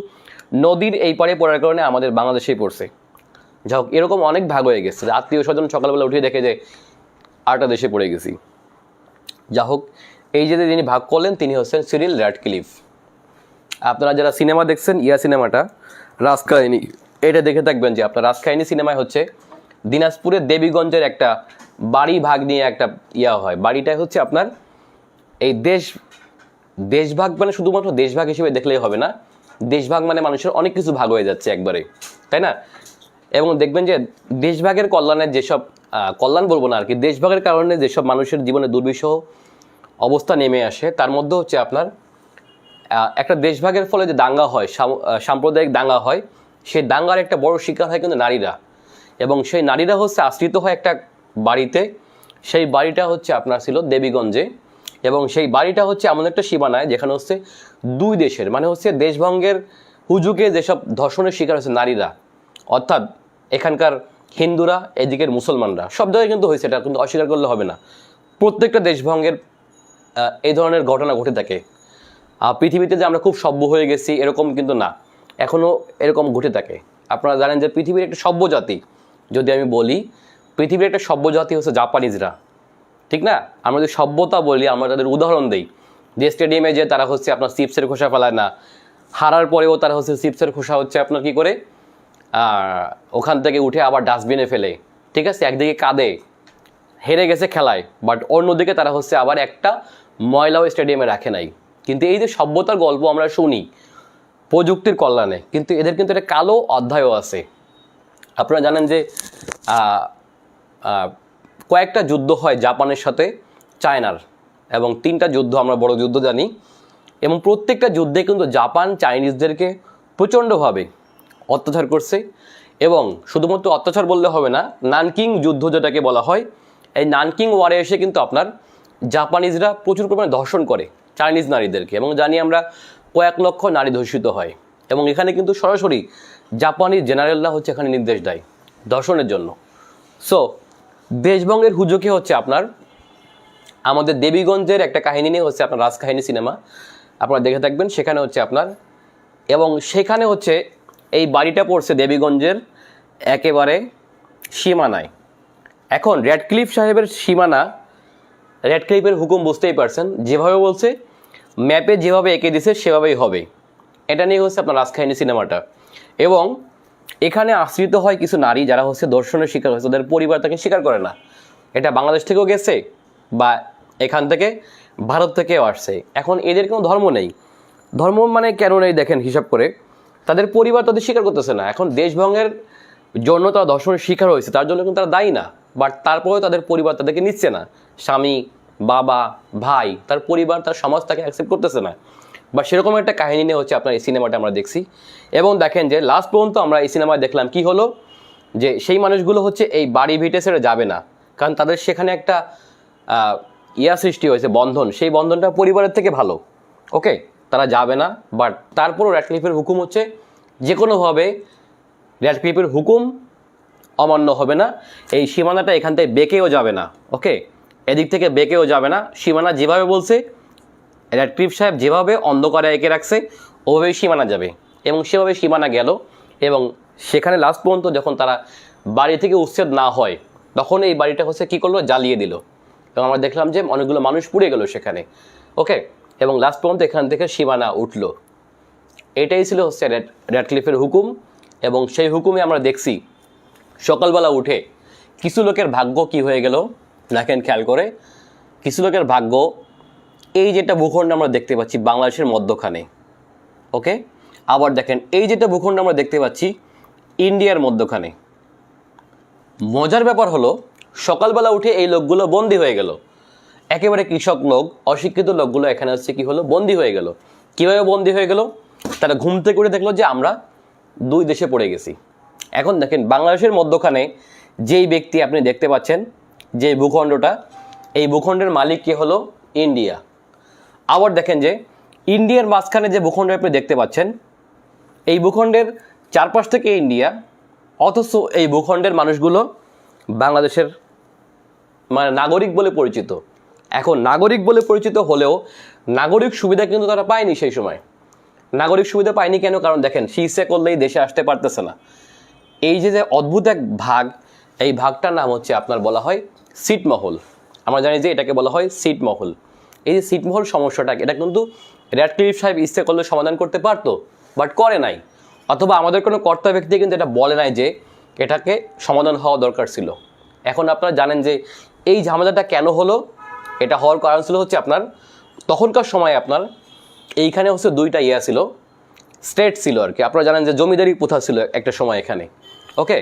নদীর এই পারে পড়ার কারণে আমাদের বাংলাদেশেই পড়ছে। যা হোক, এরকম অনেক ভাগ হয়ে গেছে, আত্মীয় স্বজন সকালবেলা উঠে দেখে যে আরেকটা দেশে পড়ে গেছি। যা হোক, এই যে যিনি ভাগ করলেন তিনি হচ্ছেন সিরিল র্যাডক্লিফ। আপনারা যারা সিনেমা দেখছেন, সিনেমাটা রাজকাহিনী, এটা দেখে থাকবেন যে আপনার রাজকাহিনী সিনেমায় হচ্ছে দিনাজপুরের দেবীগঞ্জের একটা বাড়ি ভাগ নিয়ে একটা হয়। বাড়িটাই হচ্ছে আপনার এই দেশভাগ, মানে শুধুমাত্র দেশভাগ হিসেবে দেখলেই হবে না, দেশভাগ মানে মানুষের অনেক কিছু ভাগ হয়ে যাচ্ছে একবারে, তাই না? এবং দেখবেন যে দেশভাগের কল্যাণের যেসব, কল্যাণ বলবো না আর কি, দেশভাগের কারণে যেসব মানুষের জীবনে দুর্বিষহ অবস্থা নেমে আসে, তার মধ্যে হচ্ছে আপনার একটা দেশভাগের ফলে যে দাঙ্গা হয়, সাম্প্রদায়িক দাঙ্গা হয়, সেই দাঙ্গার একটা বড় শিকার হয় কিন্তু নারীরা। এবং সেই নারীরা হচ্ছে আশ্রিত হয় একটা বাড়িতে, সেই বাড়িটা হচ্ছে আপনার ছিল দেবীগঞ্জে। এবং সেই বাড়িটা হচ্ছে এমন একটা সীমানায় যেখানে হচ্ছে দুই দেশের, মানে হচ্ছে দেশভঙ্গের হুজুকে যেসব ধর্ষণের শিকার হচ্ছে নারীরা, অর্থাৎ এখানকার হিন্দুরা, এদিকের মুসলমানরা, সব জায়গায় কিন্তু হয়েছে, এটা কিন্তু অস্বীকার করলে হবে না। প্রত্যেকটা দেশভঙ্গের এই ধরনের ঘটনা ঘটে থাকে। পৃথিবীতে যে আমরা খুব সভ্য হয়ে গেছি এরকম কিন্তু না, এখনও এরকম ঘটে থাকে। আপনারা জানেন যে পৃথিবীর একটা সভ্য জাতি, যদি আমি বলি পৃথিবীর একটা সভ্য জাতি হচ্ছে জাপানিজরা, ঠিক না? আমরা যদি সভ্যতা বলি, আমরা তাদের উদাহরণ দিই যে স্টেডিয়ামে যে তারা হচ্ছে আপনার চিপসের খোসা ফেলায় না, হারার পরেও তারা হচ্ছে চিপসের খোসা হচ্ছে আপনার কী করে ওখান থেকে উঠে আবার ডাস্টবিনে ফেলে, ঠিক আছে? একদিকে কাঁদে, হেরে গেছে খেলায়, বাট অন্যদিকে তারা হচ্ছে আবার একটা ময়লাও স্টেডিয়ামে রাখে নাই। কিন্তু এই যে সভ্যতার গল্প আমরা শুনি প্রযুক্তির কল্যাণে, কিন্তু এদের কিন্তু একটা কালো অধ্যায়ও আছে। আপনারা জানেন যে কয়েকটা যুদ্ধ হয় জাপানের সাথে চায়নার, এবং 3টা যুদ্ধ আমরা বড় যুদ্ধ জানি, এবং প্রত্যেকটা যুদ্ধে কিন্তু জাপান চাইনিজদেরকে প্রচণ্ডভাবে অত্যাচার করছে। এবং শুধুমাত্র অত্যাচার বললে হবে না, নানকিং যুদ্ধ যেটাকে বলা হয়, এই নানকিং ওয়ারে এসে কিন্তু আপনার জাপানিজরা প্রচুর পরিমাণে ধর্ষণ করে চাইনিজ নারীদেরকে, এবং জানি আমরা কয়েক লক্ষ নারী ধর্ষিত হয়। এবং এখানে কিন্তু সরাসরি জাপানি জেনারেলরা হচ্ছে এখানে নির্দেশ দেয় ধর্ষণের জন্য। সো দেশবঙ্গের হুজুকে হচ্ছে আপনার আমাদের দেবীগঞ্জের একটা কাহিনী নিয়ে হচ্ছে আপনার রাজকাহিনী সিনেমা, আপনারা দেখে থাকবেন। সেখানে হচ্ছে আপনার, এবং সেখানে হচ্ছে এই বাড়িটা পড়ছে দেবীগঞ্জের একেবারে সীমানায়। এখন রেডক্লিফ সাহেবের সীমানা, রেডক্লিফের হুকুম বুঝতেই পারছেন, যেভাবে বলছে ম্যাপে যেভাবে এঁকে দিছে সেভাবেই হবে। এটা নিয়ে হচ্ছে আপনার রাজকাহিনী সিনেমাটা। এবং এখানে আশ্রিত হয় কিছু নারী যারা হচ্ছে ধর্ষণের শিকার হয়েছে, তাদের পরিবার তাকে স্বীকার করে না। এটা বাংলাদেশ থেকেও গেছে বা এখান থেকে ভারত থেকেও আসছে। এখন এদের কোনো ধর্ম নেই, ধর্ম মানে কেন নেই দেখেন হিসাব করে, তাদের পরিবার তাদের স্বীকার করতেছে না। এখন দেশভঙ্গের জন্য তারা ধর্ষণের শিকার হয়েছে, তার জন্য কিন্তু তারা দায়ী না, বাট তারপরেও তাদের পরিবার তাদেরকে নিচ্ছে না। স্বামী, বাবা, ভাই, তার পরিবার, তার সমাজ তাকে অ্যাকসেপ্ট করতেছে না। বা সেরকম একটা কাহিনী নিয়ে হচ্ছে আপনার এই সিনেমাটা আমরা দেখছি। এবং দেখেন যে লাস্ট পর্যন্ত আমরা এই সিনেমায় দেখলাম কি হলো, যে সেই মানুষগুলো হচ্ছে এই বাড়ি ভিটে ছেড়ে যাবে না, কারণ তাদের সেখানে একটা সৃষ্টি হয়েছে, বন্ধন। সেই বন্ধনটা পরিবারের থেকে ভালো, ওকে, তারা যাবে না। বাট তারপরও রেডক্লিফের হুকুম হচ্ছে যে কোনোভাবে রেডক্লিফের হুকুম অমান্য হবে না। এই সীমানাটা এখান থেকে বেঁকেও যাবে না, ওকে, এদিক থেকে বেঁকেও যাবে না। সীমানা যেভাবে বলছে, রেডক্লিফ সাহেব যেভাবে অন্ধকারে এঁকে রাখছে ওভাবেই সীমানা যাবে, এবং সেভাবে সীমানা গেল। এবং সেখানে লাস্ট পর্যন্ত যখন তারা বাড়ি থেকে উচ্ছেদ না হয়, তখন এই বাড়িটা হচ্ছে কী করলো, জ্বালিয়ে দিল। এবং আমরা দেখলাম যে অনেকগুলো মানুষ পুড়ে গেল সেখানে, ওকে। এবং লাস্ট পর্যন্ত এখান থেকে সীমানা উঠলো। এটাই ছিল হচ্ছে রেডক্লিফের হুকুম। এবং সেই হুকুমে আমরা দেখছি সকালবেলা উঠে কিছু লোকের ভাগ্য কি হয়ে গেল দেখেন খেয়াল করে। কিছু লোকের ভাগ্য, এই যেটা ভূখণ্ড আমরা দেখতে পাচ্ছি বাংলাদেশের মধ্যখানে, ওকে, আবার দেখেন এই যেটা ভূখণ্ড আমরা দেখতে পাচ্ছি ইন্ডিয়ার মধ্যখানে। মজার ব্যাপার হলো সকালবেলা উঠে এই লোকগুলো বন্দী হয়ে গেল, একেবারে কৃষক লোক, অশিক্ষিত লোকগুলো এখানে হচ্ছে কি হলো, বন্দী হয়ে গেল। কীভাবে বন্দী হয়ে গেল? তারা ঘুম থেকে উঠে দেখলো যে আমরা 2 দেশে পড়ে গেছি। এখন দেখেন বাংলাদেশের মধ্যখানে যেই ব্যক্তি আপনি দেখতে পাচ্ছেন, যে ভূখণ্ডটা, এই ভূখণ্ডের মালিক কে হলো ইন্ডিয়া। আবার দেখেন যে ইন্ডিয়ার মাঝখানে যে ভূখণ্ড আপনি দেখতে পাচ্ছেন, এই ভূখণ্ডের চারপাশ থেকে ইন্ডিয়া, অথচ এই ভূখণ্ডের মানুষগুলো বাংলাদেশের মানে নাগরিক বলে পরিচিত। এখন নাগরিক বলে পরিচিত হলেও নাগরিক সুবিধা কিন্তু তারা পায়নি সেই সময়। নাগরিক সুবিধা পায়নি কেন? কারণ দেখেন ইচ্ছে করলেই দেশে আসতে পারতেছে না। এই যে অদ্ভুত এক ভাগ, এই ভাগটার নাম হচ্ছে আপনার বলা হয় ছিটমহল। আমরা জানি যে এটাকে বলা হয় ছিটমহল। এই যে ছিটমহল সমস্যাটা, এটা কিন্তু রেডক্লিফ সাহেব ইচ্ছে করলে সমাধান করতে পারতো, বাট করে নাই। অথবা আমাদের কোনো কর্তা ব্যক্তি কিন্তু এটা বলে নাই যে এটাকে সমাধান হওয়া দরকার ছিল। এখন আপনারা জানেন যে এই ঝামেলাটা কেন হলো। এটা হওয়ার কারণ ছিল হচ্ছে আপনার তখনকার সময় আপনার এইখানে হচ্ছে 2টা ছিল, স্টেট ছিল আর কি। আপনারা জানেন যে জমিদারি প্রথা ছিল একটা সময় এখানে, ওকে।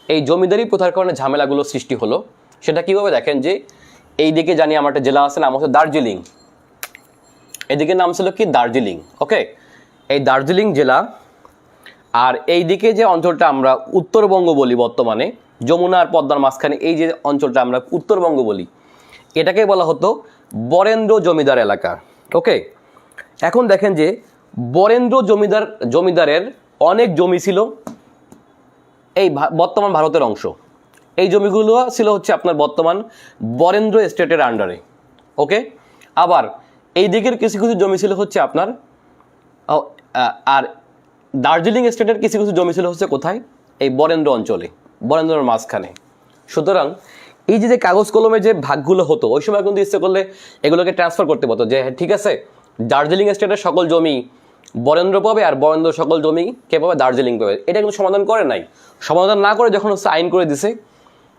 এই জমিদারি প্রথার কারণে ঝামেলাগুলো সৃষ্টি হলো। সেটা কীভাবে দেখেন যে এই দিকে জানি আমার একটা জেলা আছে, নাম হচ্ছে দার্জিলিং। এদিকে নাম ছিল কি দার্জিলিং, ওকে। এই দার্জিলিং জেলা, আর এই দিকে যে অঞ্চলটা আমরা উত্তরবঙ্গ বলি বর্তমানে, যমুনা আর পদ্মার মাঝখানে এই যে অঞ্চলটা আমরা উত্তরবঙ্গ বলি, এটাকে বলা হতো বরেন্দ্র জমিদার এলাকা, ওকে। এখন দেখেন যে বরেন্দ্র জমিদারের অনেক জমি ছিল এই বর্তমান ভারতের অংশ। এই জমিগুলো ছিল হচ্ছে আপনার বর্তমান বরেন্দ্র স্টেটের আন্ডারে, ওকে। আবার এই দিকের কিছু কিছু জমি ছিল হচ্ছে আপনার, আর দার্জিলিং স্টেটের কিছু কিছু জমি ছিল হচ্ছে কোথায়, এই বরেন্দ্র অঞ্চলে, বরেন্দ্রের মাঝখানে। সুতরাং এই যে কাগজ কলমে যে ভাগগুলো হতো ওই সময় কিন্তু ইচ্ছে করলে এগুলোকে ট্রান্সফার করতে পারতো, যে ঠিক আছে দার্জিলিং স্টেটের সকল জমি বরেন্দ্র পাবে আর বরেন্দ্র সকল জমি কে পাবে, দার্জিলিং পাবে। এটা কিন্তু সমাধান করে নাই। সমাধান না করে যখন হচ্ছে আইন করে দিছে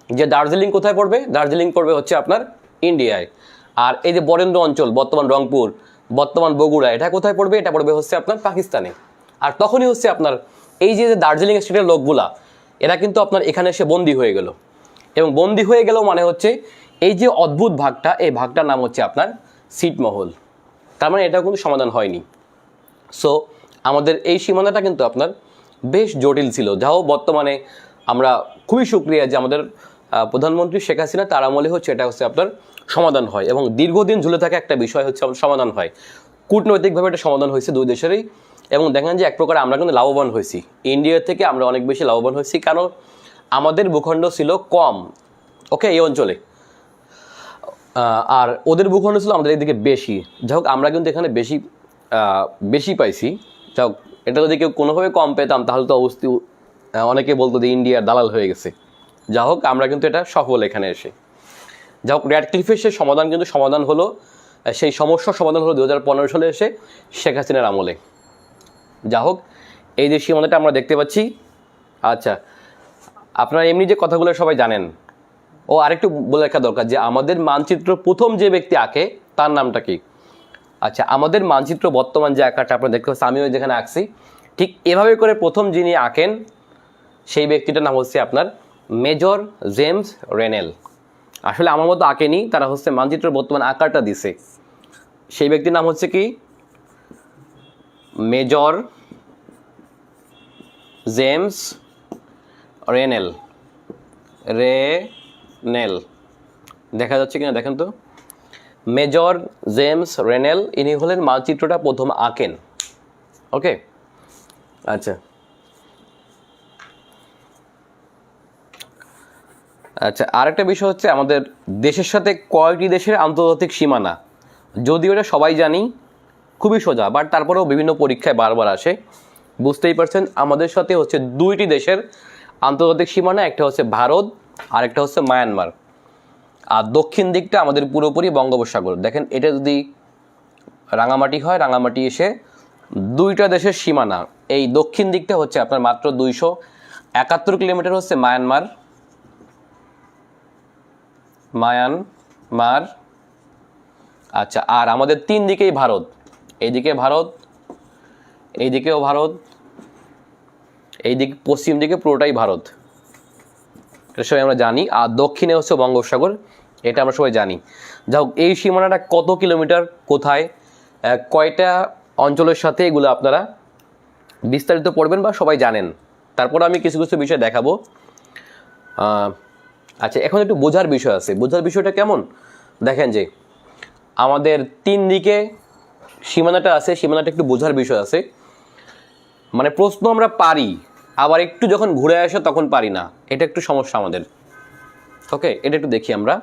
যে দার্জিলিং কোথায় পড়বে, দার্জিলিং পড়বে হচ্ছে আপনার ইন্ডিয়ায়, আর এই যে বরেন্দ্র অঞ্চল বর্তমান রংপুর, বর্তমান বগুড়া, এটা কোথায় পড়বে, এটা পড়বে হচ্ছে আপনার পাকিস্তানে। আর তখনই হচ্ছে আপনার এই যে দার্জিলিং স্টেটের লোকগুলা এরা কিন্তু আপনার এখানে এসে বন্দী হয়ে গেল, এবং বন্দী হয়ে গেল মানে হচ্ছে এই যে অদ্ভুত ভাগটা, এই ভাগটার নাম হচ্ছে আপনার ছিটমহল। তার মানে এটাও কিন্তু সমাধান হয়নি। সো আমাদের এই সীমানাটা কিন্তু আপনার বেশ জটিল ছিল, যাও বর্তমানে আমরা খুবই সুক্রিয়া যে আমাদের প্রধানমন্ত্রী শেখ হাসিনা তার আমলে হচ্ছে এটা হচ্ছে আপনার সমাধান হয়, এবং দীর্ঘদিন ঝুলে থাকা একটা বিষয় হচ্ছে সমাধান হয়। কূটনৈতিকভাবে এটা সমাধান হয়েছে দুই দেশেরই, এবং দেখেন যে এক প্রকার আমরা কিন্তু লাভবান হয়েছি, ইন্ডিয়া থেকে আমরা অনেক বেশি লাভবান হয়েছি, কারণ আমাদের ভূখণ্ড ছিল কম, ওকে, এই অঞ্চলে, আর ওদের ভূখণ্ড ছিল আমাদের এদিকে বেশি। যাই হোক আমরা কিন্তু এখানে বেশি পাইছি। যাই হোক এটা যদি কেউ কোনোভাবে কম পেতাম তাহলে তো অবস্থি অনেকে বলতো যে ইন্ডিয়ার দালাল হয়ে গেছে। যাই হোক আমরা কিন্তু এটা সফল এখানে এসে। যাই হোক র্যাডক্লিফের সেই সমাধান কিন্তু সমাধান হলো, সেই সমস্যার সমাধান হলো 2015 সালে এসে শেখ হাসিনার আমলে। যাই হোক এই যে সীমানাটা আমরা দেখতে পাচ্ছি। আচ্ছা আপনারা এমনি যে কথাগুলো সবাই জানেন, ও আরেকটু বলে রাখা দরকার যে আমাদের মানচিত্র প্রথম যে ব্যক্তি আঁকে তার নামটা কি। আচ্ছা আমাদের মানচিত্র বর্তমান যে আঁকাটা আপনারা দেখতে পাচ্ছেন, আমিও যেখানে আঁকছি ঠিক এভাবে করে প্রথম যিনি আঁকেন সেই ব্যক্তিটার নাম হচ্ছে আপনার মেজর জেমস রেনেল। আসলে আমার মতো আঁকেনি, তারা হচ্ছে মানচিত্র বর্তমান আকারটা দিছে। সেই ব্যক্তির নাম হচ্ছে কি মেজর জেমস রেনেল। দেখা যাচ্ছে কিনা দেখেন তো, মেজর জেমস রেনেল, ইনি হলেন মানচিত্রটা প্রথম আঁকেন। ওকে আচ্ছা আচ্ছা আরেকটা বিষয় হচ্ছে আমাদের দেশের সাথে কয়টি দেশের আন্তর্জাতিক সীমানা, যদিও এটা সবাই জানি খুবই সোজা, বাট তারপরেও বিভিন্ন পরীক্ষায় বারবার আসে। বুঝতেই পারছেন আমাদের সাথে হচ্ছে দুইটি দেশের আন্তর্জাতিক সীমানা, একটা হচ্ছে ভারত আর একটা হচ্ছে মায়ানমার, আর দক্ষিণ দিকটা আমাদের পুরোপুরি বঙ্গোপসাগর। দেখেন এটা যদি রাঙামাটি হয়, রাঙামাটি এসে দুইটা দেশের সীমানা, এই দক্ষিণ দিকটা হচ্ছে আপনার মাত্র 271 কিলোমিটার হচ্ছে মায়ানমার। আচ্ছা আর আমাদের তিন দিকেই ভারত, এইদিকে ভারত, এইদিকেও ভারত, এইদিক পশ্চিম দিকে পুরোটাই ভারত, এটা সবাই আমরা জানি। আর দক্ষিণে হচ্ছে বঙ্গোপসাগর, এটা আমরা সবাই জানি। যাই হোক এই সীমানাটা কত কিলোমিটার, কোথায়, কয়টা অঞ্চলের সাথে, এগুলো আপনারা বিস্তারিত পড়বেন বা সবাই জানেন। তারপর আমি কিছু কিছু বিষয় দেখাবো। আচ্ছা এখন একটু বোঝার বিষয় আছে। বোঝার বিষয়টা কেমন দেখেন, যে আমাদের তিন দিকে সীমানাটা আছে, সীমানাটা একটু বোঝার বিষয় আছে। মানে প্রশ্ন আমরা পারি, আবার একটু যখন ঘুরে আসে তখন পারি না, এটা একটু সমস্যা আমাদের। ওকে এটা একটু দেখি আমরা।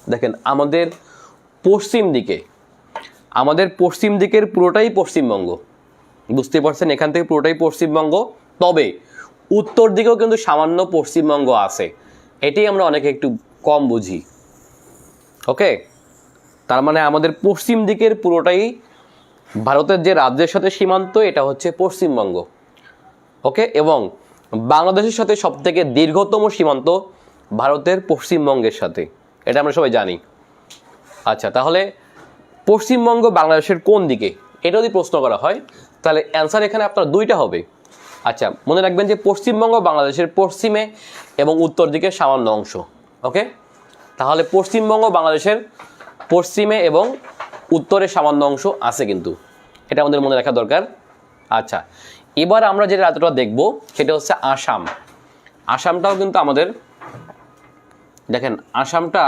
দেখেন আমাদের পশ্চিম দিকের পুরোটাই পশ্চিমবঙ্গ, বুঝতে পারছেন, এখান থেকে পুরোটাই পশ্চিমবঙ্গ। তবে উত্তর দিকেও কিন্তু সামান্য পশ্চিমবঙ্গ আছে, এটাই আমরা অনেকে একটু কম বুঝি। ওকে তার মানে আমাদের পশ্চিম দিকের পুরোটাই ভারতের যে রাজ্যের সাথে সীমান্ত, এটা হচ্ছে পশ্চিমবঙ্গ। ওকে এবং বাংলাদেশের সাথে সবথেকে দীর্ঘতম সীমান্ত ভারতের পশ্চিমবঙ্গের সাথে, এটা আমরা সবাই জানি। আচ্ছা তাহলে পশ্চিমবঙ্গ বাংলাদেশের কোন দিকে, এটা যদি প্রশ্ন করা হয় তাহলে অ্যান্সার এখানে আপনার দুইটা হবে। আচ্ছা মনে রাখবেন যে পশ্চিমবঙ্গ বাংলাদেশের পশ্চিমে এবং উত্তর দিকে সামান্য অংশ। ওকে তাহলে পশ্চিমবঙ্গ বাংলাদেশের পশ্চিমে এবং উত্তরে সামান্য অংশ আছে, কিন্তু এটা আমাদের মনে রাখা দরকার। আচ্ছা এবার আমরা যে রাজ্যটা দেখব সেটা হচ্ছে আসাম। আসামটাও কিন্তু আমাদের, দেখেন আসামটা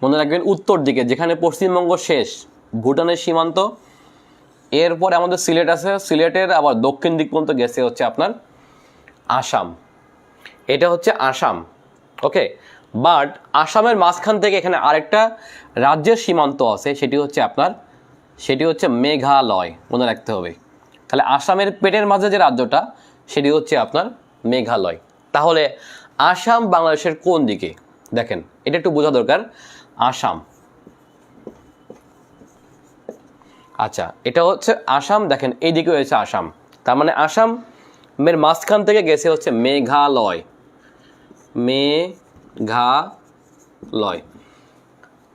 মনে রাখবেন উত্তর দিকে, যেখানে পশ্চিমবঙ্গ শেষ, ভুটানের সীমান্ত, এরপরে আমাদের সিলেট আছে, সিলেটের আবার দক্ষিণ দিক পর্যন্ত গেছে হচ্ছে আপনার আসাম। এটা হচ্ছে আসাম। ওকে বাট আসামের মাঝখান থেকে এখানে আরেকটা রাজ্যের সীমান্ত আছে, সেটি হচ্ছে মেঘালয়, মনে রাখতে হবে। তাহলে আসামের পেটের মাঝে যে রাজ্যটা সেটি হচ্ছে আপনার মেঘালয়। তাহলে আসাম বাংলাদেশের কোন দিকে? দেখেন এটা একটু বোঝা দরকার। আসাম, আচ্ছা এটা হচ্ছে আসাম, দেখেন এই দিকে হয়েছে আসাম, তার মানে আসামের মাঝখান থেকে গেছে হচ্ছে মেঘালয়, মেঘালয়।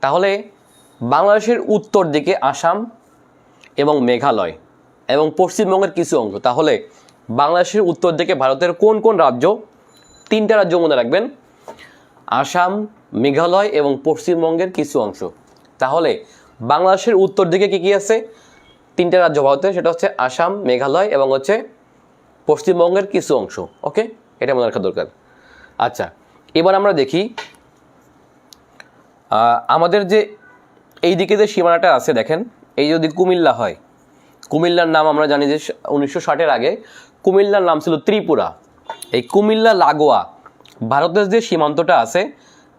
তাহলে বাংলাদেশের উত্তর দিকে আসাম এবং মেঘালয় এবং পশ্চিমবঙ্গের কিছু অংশ। তাহলে বাংলাদেশের উত্তর দিকে ভারতের কোন কোন রাজ্য? 3টা রাজ্য মনে রাখবেন, আসাম, মেঘালয় এবং পশ্চিমবঙ্গের কিছু অংশ। তাহলে বাংলাদেশের উত্তর দিকে কি কি আছে? 3টা রাজ্য ভারতের, সেটা হচ্ছে আসাম, মেঘালয় এবং হচ্ছে পশ্চিমবঙ্গের কিছু অংশ। ওকে, এটা মনে রাখা দরকার। আচ্ছা, এবার আমরা দেখি আমাদের যে এই দিকে যে সীমানাটা আছে, দেখেন এই যদি কুমিল্লা হয়, কুমিল্লার নাম আমরা জানি যে 1960-এর আগে কুমিল্লার নাম ছিল ত্রিপুরা। এই কুমিল্লা লাগোয়া ভারতের যে সীমান্তটা আছে,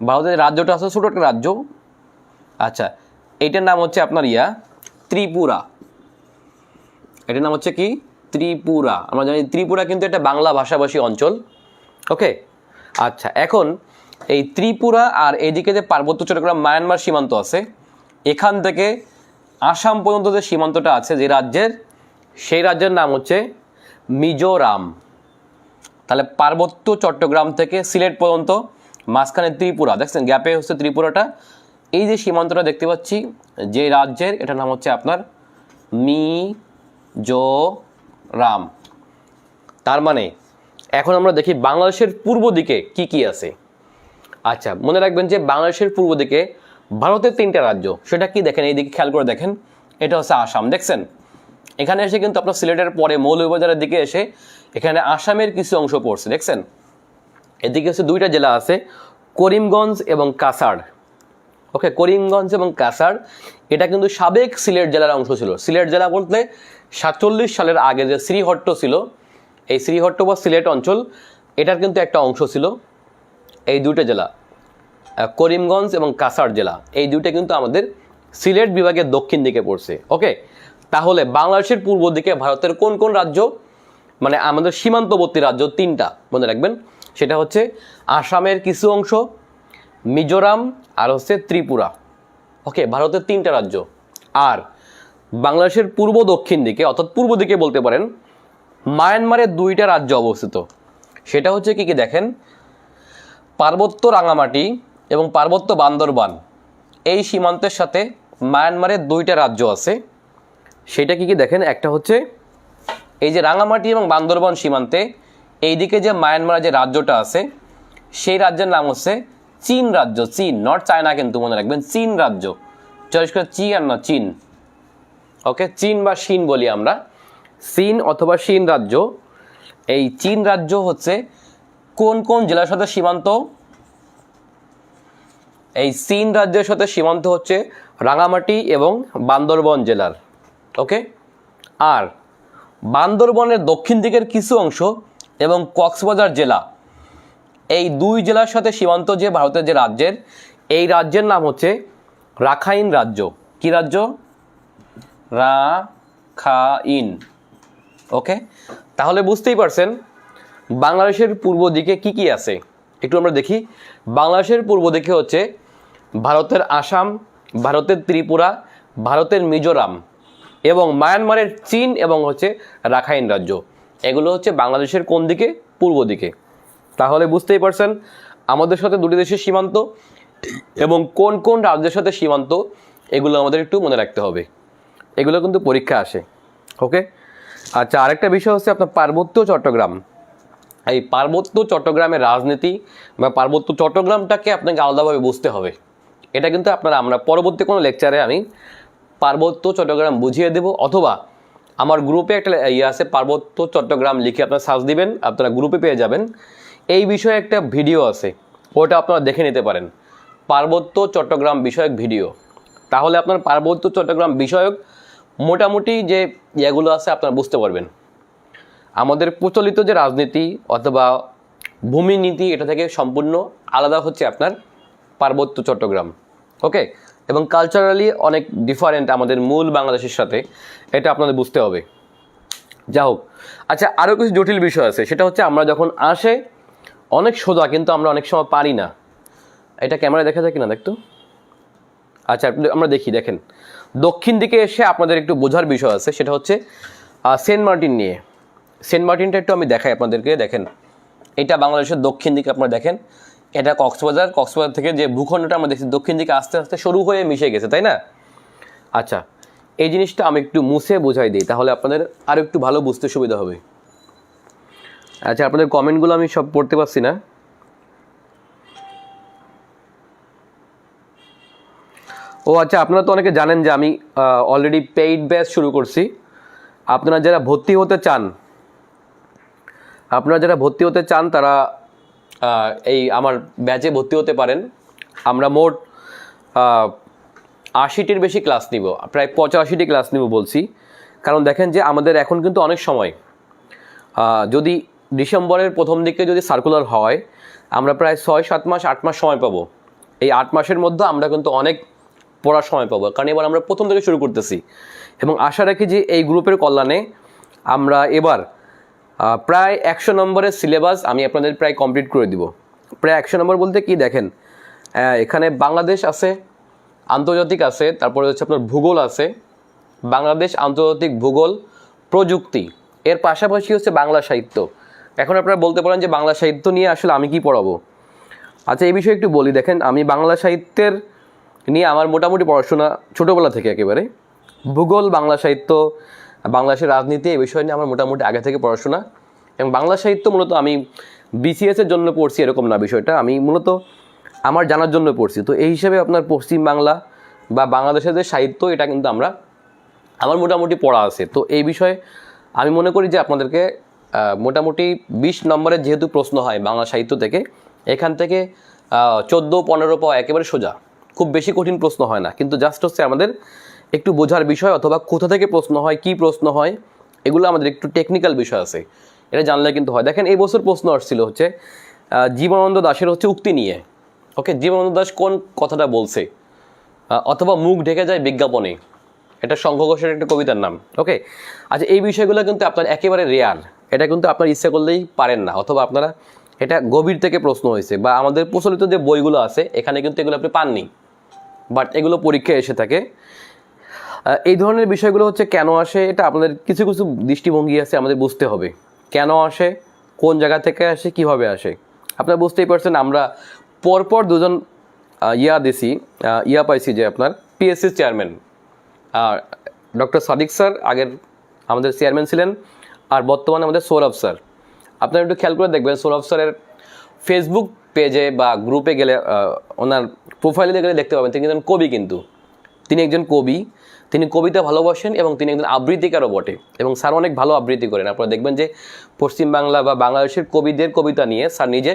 ভারতের রাজ্যটা আছে ছোটো একটা রাজ্য, আচ্ছা এইটার নাম হচ্ছে আপনার ত্রিপুরা। এটার নাম হচ্ছে কি? ত্রিপুরা। আমরা জানি ত্রিপুরা কিন্তু এটা বাংলা ভাষাভাষী অঞ্চল। ওকে, আচ্ছা এখন এই ত্রিপুরা আর এইদিকে যে পার্বত্য চট্টগ্রাম মায়ানমার সীমান্ত আছে, এখান থেকে আসাম পর্যন্ত যে সীমান্তটা আছে যে রাজ্যের, সেই রাজ্যের নাম হচ্ছে মিজোরাম। তাহলে পার্বত্য চট্টগ্রাম থেকে সিলেট পর্যন্ত মাঝখানে ত্রিপুরা, দেখছেন গ্যাপে হচ্ছে ত্রিপুরাটা। এই যে সীমান্তটা দেখতে পাচ্ছি যে রাজ্যের, এটার নাম হচ্ছে আপনার মিজোরাম। তার মানে এখন আমরা দেখি বাংলাদেশের পূর্ব দিকে কি কি আছে। আচ্ছা মনে রাখবেন যে বাংলাদেশের পূর্ব দিকে ভারতের 3টা রাজ্য, সেটা কি দেখেন, এই দিকে খেয়াল করে দেখেন, এটা হচ্ছে আসাম। দেখছেন এখানে এসে কিন্তু আপনার সিলেটের পরে মৌলভীবাজারের দিকে এসে এখানে আসামের কিছু অংশ পড়ছে, দেখছেন এদিকে হচ্ছে 2টা জেলা আছে, করিমগঞ্জ এবং কাছাড়। ওকে, করিমগঞ্জ এবং কাছাড় এটা কিন্তু সাবেক সিলেট জেলার অংশ ছিল। সিলেট জেলা বলতে 47 সালের আগে যে শ্রীহট্ট ছিল, এই শ্রীহট্ট বা সিলেট অঞ্চল, এটার কিন্তু একটা অংশ ছিল। এই 2টা জেলা করিমগঞ্জ এবং কাছাড় জেলা, এই 2টা কিন্তু আমাদের সিলেট বিভাগের দক্ষিণ দিকে পড়ছে। ওকে, তাহলে বাংলাদেশের পূর্ব দিকে ভারতের কোন কোন রাজ্য, মানে আমাদের সীমান্তবর্তী রাজ্য 3টা মনে রাখবেন, সেটা হচ্ছে আসামের কিছু অংশ, মিজোরাম আর হচ্ছে ত্রিপুরা। ওকে, ভারতের 3টা রাজ্য। আর বাংলাদেশের পূর্ব দক্ষিণ দিকে অর্থাৎ পূর্ব দিকে বলতে পারেন মায়ানমারের 2টা রাজ্য অবস্থিত, সেটা হচ্ছে কি কি দেখেন, পার্বত্য রাঙামাটি এবং পার্বত্য বান্দরবান, এই সীমান্তের সাথে মায়ানমারের 2টা রাজ্য আছে। সেটা কি কি দেখেন, একটা হচ্ছে এই যে রাঙামাটি এবং বান্দরবান সীমান্তে এইদিকে যে মায়ানমারের যে রাজ্যটা আছে, সেই রাজ্যের নাম হচ্ছে চীন রাজ্য। চীন, নট চায়না কিন্তু মনে রাখবেন, চীন রাজ্য, চয়েস করে চি আর না চীন। ওকে, চীন বা চীন বলি আমরা, চীন অথবা চীন রাজ্য। এই চীন রাজ্য হচ্ছে কোন কোন জেলার সাথে সীমান্ত? এই চীন রাজ্যের সাথে সীমান্ত হচ্ছে রাঙামাটি এবং বান্দরবান জেলার। ওকে, আর বান্দরবানের দক্ষিণ দিকের কিছু অংশ এবং কক্সবাজার জেলা, এই 2 জেলার সাথে সীমান্ত যে ভারতের যে রাজ্যের, এই রাজ্যের নাম হচ্ছে রাখাইন রাজ্য। কি রাজ্য? রাখাইন। ওকে, তাহলে বুঝতেই পারছেন বাংলাদেশের পূর্ব দিকে কি কি আছে। একটু আমরা দেখি। বাংলাদেশের পূর্ব দিকে হচ্ছে ভারতের আসাম, ভারতের ত্রিপুরা, ভারতের মিজোরাম এবং মায়ানমারের চীন এবং হচ্ছে রাখাইন রাজ্য। এগুলো হচ্ছে বাংলাদেশের কোন দিকে? পূর্ব দিকে। তাহলে বুঝতেই পারছেন আমাদের সাথে 2টি দেশের সীমান্ত এবং কোন কোন রাজ্যের সাথে সীমান্ত, এগুলো আমাদের একটু মনে রাখতে হবে, এগুলো কিন্তু পরীক্ষা আসে। ওকে, আচ্ছা আরেকটা বিষয় হচ্ছে আপনার পার্বত্য চট্টগ্রাম। এই পার্বত্য চট্টগ্রামের রাজনীতি বা পার্বত্য চট্টগ্রামটাকে আপনাকে আলাদাভাবে বুঝতে হবে। এটা কিন্তু আমরা পরবর্তী কোনো লেকচারে আমি পার্বত্য চট্টগ্রাম বুঝিয়ে দেব, অথবা আমার গ্রুপে একটা আছে পার্বত্য চট্টগ্রাম লিখে আপনারা সার্চ দিবেন, আপনারা গ্রুপে পেয়ে যাবেন। এই বিষয়ে একটা ভিডিও আছে, ওটা আপনারা দেখে নিতে পারেন, পার্বত্য চট্টগ্রাম বিষয়ক ভিডিও। তাহলে আপনার পার্বত্য চট্টগ্রাম বিষয়ক মোটামুটি যে ইয়েগুলো আছে আপনারা বুঝতে পারবেন। আমাদের প্রচলিত যে রাজনীতি অথবা ভূমি নীতি, এটা থেকে সম্পূর্ণ আলাদা হচ্ছে আপনার পার্বত্য চট্টগ্রাম। ওকে, এবং কালচারালি অনেক ডিফারেন্ট আমাদের মূল বাংলাদেশের সাথে, এটা আপনাদের বুঝতে হবে। যা হোক, আচ্ছা আরও কিছু জটিল বিষয় আছে, সেটা হচ্ছে আমরা যখন আসে অনেক সোজা কিন্তু আমরা অনেক সময় পারি না। এটা ক্যামেরায় দেখা যায় কিনা দেখতো। আচ্ছা আমরা দেখেন দক্ষিণ দিকে এসে আপনাদের একটু বোঝার বিষয় আছে, সেটা হচ্ছে সেন্ট মার্টিন নিয়ে। সেন্ট মার্টিনটা একটু আমি দেখাই আপনাদেরকে। দেখেন এটা বাংলাদেশের দক্ষিণ দিকে আপনারা দেখেন, এটা কক্সবাজার। কক্সবাজার থেকে যে ভূখণ্ডটা আমরা দেখছি দক্ষিণ দিকে আস্তে আস্তে সরু হয়ে মিশে গেছে, তাই না? আচ্ছা এই জিনিসটা আমি একটু মুছে বোঝাই দিই, তাহলে আপনাদের আরও একটু ভালো বুঝতে সুবিধা হবে। আচ্ছা আপনাদের কমেন্টগুলো আমি সব পড়তে পারছি না। ও আচ্ছা, আপনারা তো অনেকে জানেন যে আমি অলরেডি পেইড ব্যাচ শুরু করছি। আপনারা যারা ভর্তি হতে চান তারা এই আমার ব্যাচে ভর্তি হতে পারেন। আমরা মোট 80টির বেশি ক্লাস নিব, প্রায় 85টি ক্লাস নিব বলছি। কারণ দেখেন যে আমাদের এখন কিন্তু অনেক সময়, যদি ডিসেম্বরের প্রথম দিকে যদি সার্কুলার হয়, আমরা প্রায় 6-7 মাস 8 মাস সময় পাবো। এই 8 মাসের মধ্যে আমরা কিন্তু অনেক পড়ার সময় পাবো, কারণ এবার আমরা প্রথম থেকে শুরু করতেছি। এবং আশা রাখি যে এই গ্রুপের কল্যাণে আমরা এবার প্রায় 100 নম্বরের সিলেবাস আমি আপনাদের প্রায় কমপ্লিট করে দিব। প্রায় 100 নম্বর বলতে কি দেখেন, এখানে বাংলাদেশ আছে, আন্তর্জাতিক আছে, তারপরে হচ্ছে আপনার ভূগোল আছে, বাংলাদেশ, আন্তর্জাতিক, ভূগোল, প্রযুক্তি, এর পাশাপাশি হচ্ছে বাংলা সাহিত্য। এখন আপনারা বলতে পারেন যে বাংলা সাহিত্য নিয়ে আসলে আমি কি পড়াবো। আচ্ছা এই বিষয়ে একটু বলি। দেখেন আমি বাংলা সাহিত্যের নিয়ে আমার মোটামুটি পড়াশোনা ছোটোবেলা থেকে একেবারে। ভূগোল, বাংলা সাহিত্য, বাংলাদেশের রাজনীতি এই বিষয় নিয়ে আমার মোটামুটি আগে থেকে পড়াশোনা। এবং বাংলা সাহিত্য মূলত আমি বিসিএসের জন্য পড়ছি এরকম না, বিষয়টা আমি মূলত আমার জানার জন্য পড়ছি। তো এই হিসেবে আপনার পশ্চিম বাংলা বা বাংলাদেশের যে সাহিত্য এটা কিন্তু আমার মোটামুটি পড়া আছে। তো এই বিষয়ে আমি মনে করি যে আপনাদেরকে মোটামুটি 20 নম্বরের যেহেতু প্রশ্ন হয় বাংলা সাহিত্য থেকে, এখান থেকে 14-15 পাওয়া একেবারে সোজা, খুব বেশি কঠিন প্রশ্ন হয় না। কিন্তু জাস্ট হচ্ছে আমাদের একটু বোঝার বিষয়, অথবা কোথা থেকে প্রশ্ন হয়, কি প্রশ্ন হয়, এগুলো আমাদের একটু টেকনিক্যাল বিষয় আছে, এটা জানলে কিন্তু হয়। দেখেন এই বছর প্রশ্ন আসছিল হচ্ছে জীবনানন্দ দাশের হচ্ছে উক্তি নিয়ে। ওকে, জীবনানন্দ দাশ কোন কথাটা বলছে, অথবা মুখ ঢেকে যায় বিজ্ঞাপনে, এটা শঙ্খ ঘোষের একটা কবিতার নাম। ওকে, আচ্ছা এই বিষয়গুলো কিন্তু আপনার একেবারে রেয়ার, এটা কিন্তু আপনার ইচ্ছা করলেই পারেন না, অথবা আপনারা এটা গভীর থেকে প্রশ্ন হয়েছে, বা আমাদের প্রচলিত যে বইগুলো আছে এখানে কিন্তু এগুলো আপনি পাননি, বাট এগুলো পরীক্ষায় এসে থাকে। এই ধরনের বিষয়গুলো হচ্ছে কেন আসে, এটা আপনাদের কিছু কিছু দৃষ্টিভঙ্গি আছে, আমাদের বুঝতে হবে কেন আসে, কোন জায়গা থেকে আসে, কিভাবে আসে। আপনারা বুঝতেই পারছেন আমরা পরপর দুজন পাইছি যে আপনার পিএসসির চেয়ারম্যান ডক্টর সাদিক স্যার আগের আমাদের চেয়ারম্যান ছিলেন, আর বর্তমানে আমাদের সৌরভ স্যার। আপনারা একটু খেয়াল করে দেখবেন সৌরভ স্যারের ফেসবুক পেজে বা গ্রুপে গেলে, ওনার প্রোফাইলে গেলে দেখতে পাবেন তিনি একজন কবি। কিন্তু তিনি একজন কবি, তিনি কবিতা ভালোবাসেন এবং তিনি একজন আবৃত্তিকারও বটে, এবং স্যার অনেক ভালো আবৃত্তি করেন। আপনারা দেখবেন যে পশ্চিমবাংলা বা বাংলাদেশের কবিদের কবিতা নিয়ে স্যার নিজে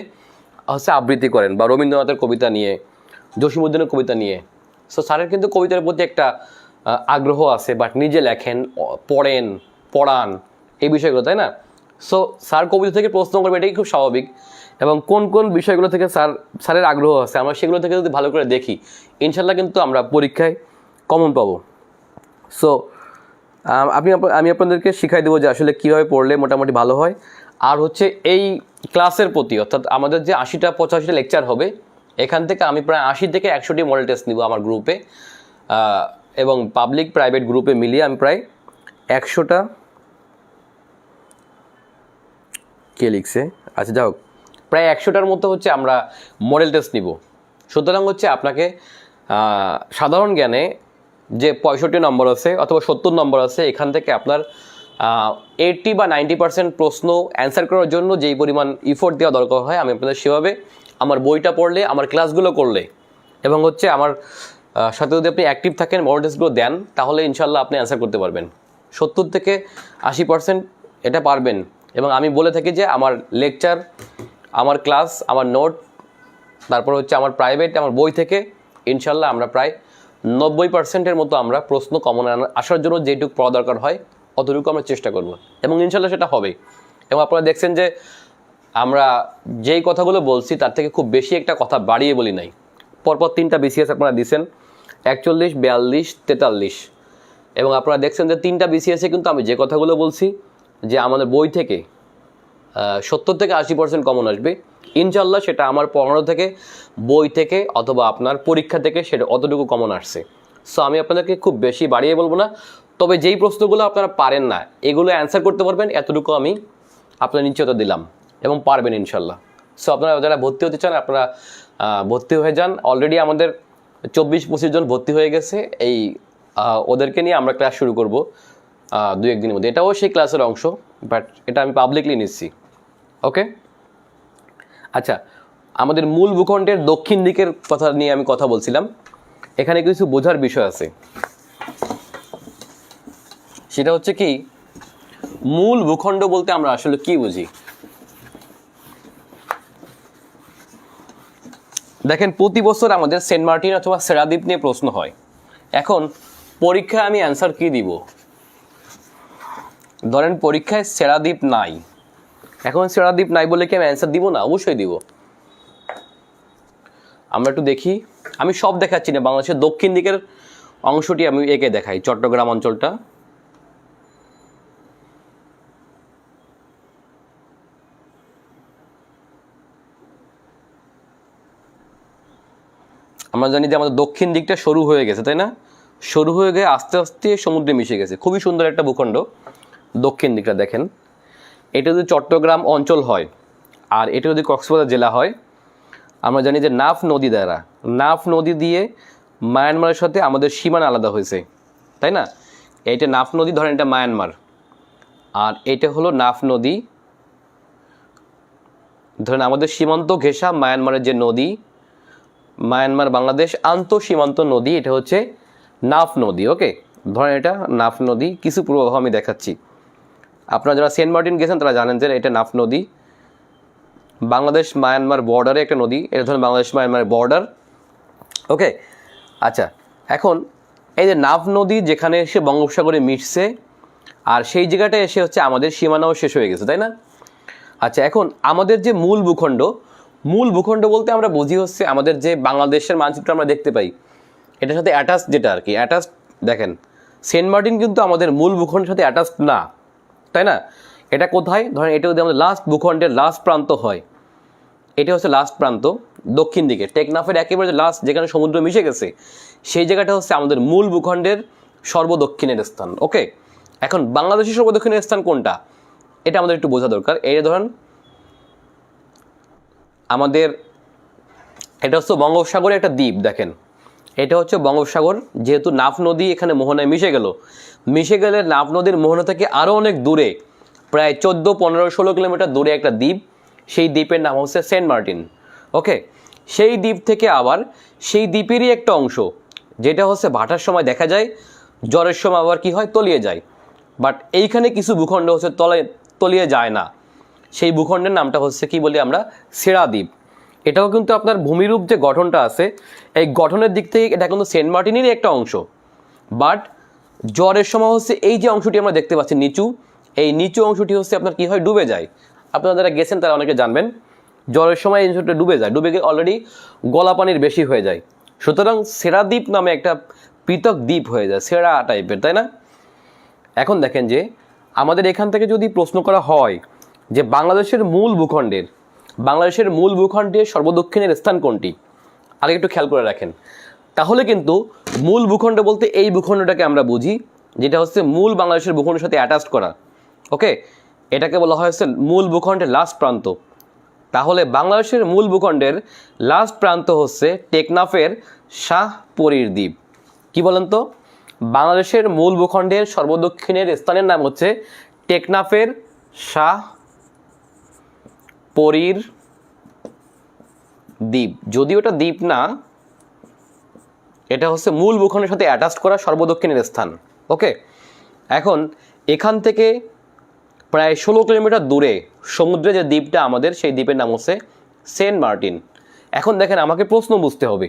হচ্ছে আবৃত্তি করেন, বা রবীন্দ্রনাথের কবিতা নিয়ে, জসীমউদ্দিনের কবিতা নিয়ে। সো স্যারের কিন্তু কবিতার প্রতি একটা আগ্রহ আছে, বাট নিজে লেখেন, পড়ান এই বিষয়গুলো, তাই না? সো স্যার কবিতা থেকে প্রশ্ন করবে, এটাই খুব স্বাভাবিক। এবং কোন কোন বিষয়গুলো থেকে স্যারের আগ্রহ আছে আমরা সেগুলো থেকে যদি ভালো করে দেখি, ইনশাল্লাহ কিন্তু আমরা পরীক্ষায় কমন পাবো। সো আমি আপনাদেরকে শিখাই দেবো যে আসলে কীভাবে পড়লে মোটামুটি ভালো হয়। আর হচ্ছে এই ক্লাসের প্রতি, অর্থাৎ আমাদের যে 80-85টা লেকচার হবে, এখান থেকে আমি প্রায় 80 থেকে 100টি মডেল টেস্ট নিব আমার গ্রুপে, এবং পাবলিক প্রাইভেট গ্রুপে মিলিয়ে আমি প্রায় 100টা কে লিখছে, আচ্ছা যাই হোক, প্রায় 100টার মতো হচ্ছে আমরা মডেল টেস্ট নিব। সুতরাং হচ্ছে আপনাকে সাধারণ জ্ঞানে যে 65 নম্বর আছে অথবা 70 নম্বর আছে, এখান থেকে আপনার 80 বা 90% প্রশ্ন অ্যান্সার করার জন্য যেই পরিমাণ ইফোর্ট দেওয়া দরকার হয়, আমি আপনাদের সেভাবে আমার বইটা পড়লে, আমার ক্লাসগুলো করলে, এবং হচ্ছে আমার সাথে যদি আপনি অ্যাক্টিভ থাকেন, মডেল টেস্টগুলো দেন, তাহলে ইনশাল্লাহ আপনি অ্যান্সার করতে পারবেন। 70 থেকে 80% এটা পারবেন। এবং আমি বলে থাকি যে আমার লেকচার, আমার ক্লাস, আমার নোট, তারপর হচ্ছে আমার প্রাইভেট, আমার বই থেকে ইনশাল্লাহ আমরা প্রায় 90%-এর মতো আমরা প্রশ্ন কমন আসার জন্য যেটুকু পড়া দরকার হয় অতটুকু আমরা চেষ্টা করব, এবং ইনশাল্লাহ সেটা হবে। এবং আপনারা দেখছেন যে আমরা যেই কথাগুলো বলছি তার থেকে খুব বেশি একটা কথা বাড়িয়ে বলি নাই। পরপর 3টা বিসিএস আপনারা দিচ্ছেন, 41, 42, 43, এবং আপনারা দেখছেন যে 3টা বিসিএসে কিন্তু আমি যে কথাগুলো বলছি যে আমাদের বই থেকে 70-80% কমন আসবে, ইনশাল্লাহ সেটা আমার পড়ানো থেকে, বই থেকে অথবা আপনার পরীক্ষা থেকে সেটা অতটুকু কমন আসছে। সো আমি আপনাদেরকে খুব বেশি বাড়িয়ে বলবো না, তবে যেই প্রশ্নগুলো আপনারা পারেন না এগুলো অ্যান্সার করতে পারবেন এতটুকু আমি আপনার নিশ্চয়তা দিলাম, এবং পারবেন ইনশাল্লাহ। সো আপনারা যারা ভর্তি হতে চান আপনারা ভর্তি হয়ে যান। অলরেডি আমাদের 24-25 জন ভর্তি হয়ে গেছে। এই ওদেরকে নিয়ে আমরা ক্লাস শুরু করব 2-1 দিনের মধ্যে। এটাও সেই ক্লাসের অংশ, বাট এটা আমি পাবলিকলি নিচ্ছি। ওকে, আচ্ছা, আমাদের মূল ভূখণ্ডের দক্ষিণ দিকের কথা নিয়ে আমি কথা বলছিলাম। এখানে কিছু বোঝার বিষয় আছে, সেটা হচ্ছে কি মূল ভূখণ্ড বলতে আমরা আসলে কি বুঝি। দেখেন, প্রতি বছর আমাদের সেন্ট মার্টিন অথবা সেরাদ্বীপ নিয়ে প্রশ্ন হয়। এখন পরীক্ষায় আমি অ্যান্সার কি দিব? ধরেন পরীক্ষায় সেরাদ্বীপ নাই, এখন সেরাদ্বীপ নাই বলে কি আমি অ্যান্সার দিব না? অবশ্যই দিব। আমরা একটু দেখি, আমি সব দেখাচ্ছি না, বাংলাদেশের দক্ষিণ দিকের অংশটি আমি একে দেখাই, চট্টগ্রাম অঞ্চলটা। আমরা জানি যে আমাদের দক্ষিণ দিকটা সরু হয়ে গেছে, তাই না? সরু হয়ে গিয়ে আস্তে আস্তে সমুদ্রে মিশে গেছে। খুবই সুন্দর একটা ভূখণ্ড দক্ষিণ দিকটা। দেখেন, এটা যদি চট্টগ্রাম অঞ্চল হয় আর এটা যদি কক্সবাজার জেলা হয়, আমরা জানি যে নাফ নদী দ্বারা, নাফ নদী দিয়ে মায়ানমারের সাথে আমাদের সীমানা আলাদা হয়েছে, তাই না? এইটা নাফ নদী, ধরেন এটা মায়ানমার, আর এটা হলো নাফ নদী। ধরেন আমাদের সীমান্ত ঘেঁষা মায়ানমারের যে নদী, মায়ানমার বাংলাদেশ আন্তঃসীমান্ত নদী, এটা হচ্ছে নাফ নদী। ওকে, ধরেন এটা নাফ নদী। কিছু পূর্বাভাস আমি দেখাচ্ছি। আপনারা যারা সেন্ট মার্টিন গেছেন তারা জানেন যে এটা নাফ নদী, বাংলাদেশ মায়ানমার বর্ডারে একটা নদী। এটা ধরেন বাংলাদেশ মায়ানমার বর্ডার। ওকে, আচ্ছা, এখন এই যে নাফ নদী যেখানে এসে বঙ্গোপসাগরে মিশছে, আর সেই জায়গাটায় এসে হচ্ছে আমাদের সীমানাও শেষ হয়ে গেছে, তাই না? আচ্ছা, এখন আমাদের যে মূল ভূখণ্ড, মূল ভূখণ্ড বলতে আমরা বুঝি হচ্ছে আমাদের যে বাংলাদেশের মানচিত্র আমরা দেখতে পাই, এটার সাথে অ্যাটাচ, যেটা আর কি অ্যাটাচ। দেখেন, সেন্ট মার্টিন কিন্তু আমাদের মূল ভূখণ্ডের সাথে অ্যাটাচ না, তাই না? এটা কোথায়? ধরেন এটা যদি আমাদের লাস্ট ভূখণ্ডের লাস্ট প্রান্ত হয়, এটা হচ্ছে লাস্ট প্রান্ত দক্ষিণ দিকে, টেকনাফের একেবারে লাস্ট যেখানে সমুদ্র মিশে গেছে, সেই জায়গাটা হচ্ছে আমাদের মূল ভূখণ্ডের সর্বদক্ষিণের স্থান। ওকে, এখন বাংলাদেশের সর্বদক্ষিণের স্থান কোনটা, এটা আমাদের একটু বোঝা দরকার। এই ধরেন আমাদের এটা হচ্ছে বঙ্গোপসাগরের একটা দ্বীপ। দেখেন, এটা হচ্ছে বঙ্গোপসাগর, যেহেতু নাফ নদী এখানে মোহনায় মিশে গেলে নাফ নদীর মোহনা থেকে আরও অনেক দূরে, প্রায় 14, 15, 16 কিলোমিটার দূরে একটা দ্বীপ, সেই দ্বীপের নাম হচ্ছে সেন্ট মার্টিন। ওকে, সেই দ্বীপ থেকে আবার সেই দ্বীপেরই একটা অংশ, যেটা হচ্ছে ভাটার সময় দেখা যায়, জ্বরের সময় আবার কি হয়, তলিয়ে যায়। বাট এইখানে কিছু ভূখণ্ড হচ্ছে তলিয়ে যায় না, সেই ভূখণ্ডের নামটা হচ্ছে কি বলি আমরা, সেরাদ্বীপ। এটাও কিন্তু আপনার ভূমিরূপ যে গঠনটা আছে, এই গঠনের দিক থেকে এটা কিন্তু সেন্ট মার্টিনেরই একটা অংশ। বাট জ্বরের সময় হচ্ছে এই যে অংশটি আমরা দেখতে পাচ্ছি নিচু, এই নিচু অংশটি হচ্ছে আপনার কি হয়, ডুবে যায়। আপনারা যারা গেছেন তারা অনেকে জানবেন, জ্বরের সময় এই অংশটা ডুবে যায়, ডুবে গিয়ে অলরেডি গলা পানির বেশি হয়ে যায়। সুতরাং সেরাদ্বীপ নামে একটা পৃথক দ্বীপ হয়ে যায়, সেরা টাইপের, তাই না? এখন দেখেন যে আমাদের এখান থেকে যদি প্রশ্ন করা হয় যে বাংলাদেশের মূল ভূখণ্ডের সর্বদক্ষিণের স্থান কোনটি, আগে একটু খেয়াল করে রাখেন। তাহলে কিন্তু মূল ভূখণ্ড বলতে এই ভূখণ্ডটাকে আমরা বুঝি, যেটা হচ্ছে মূল বাংলাদেশের ভূখণ্ডের সাথে অ্যাটাচ করা। ওকে, এটাকে বলা হয়েছে মূল ভূখণ্ডের লাস্ট প্রান্ত। তাহলে বাংলাদেশের মূল ভূখণ্ডের লাস্ট প্রান্ত হচ্ছে টেকনাফের শাহপরীর দ্বীপ। কি বলেন তো? বাংলাদেশের মূল ভূখণ্ডের সর্বদক্ষিণের স্থানের নাম হচ্ছে টেকনাফের শাহপরীর দ্বীপ। যদিও এটা দ্বীপ না, এটা হচ্ছে মূল ভূখণ্ডের সাথে অ্যাটাচ করা সর্বদক্ষিণের স্থান। ওকে, এখন এখান থেকে প্রায় 16 কিলোমিটার দূরে সমুদ্রে যে দ্বীপটা আমাদের, সেই দ্বীপের নাম হচ্ছে সেন্ট মার্টিন। এখন দেখেন, আমাকে প্রশ্ন বুঝতে হবে,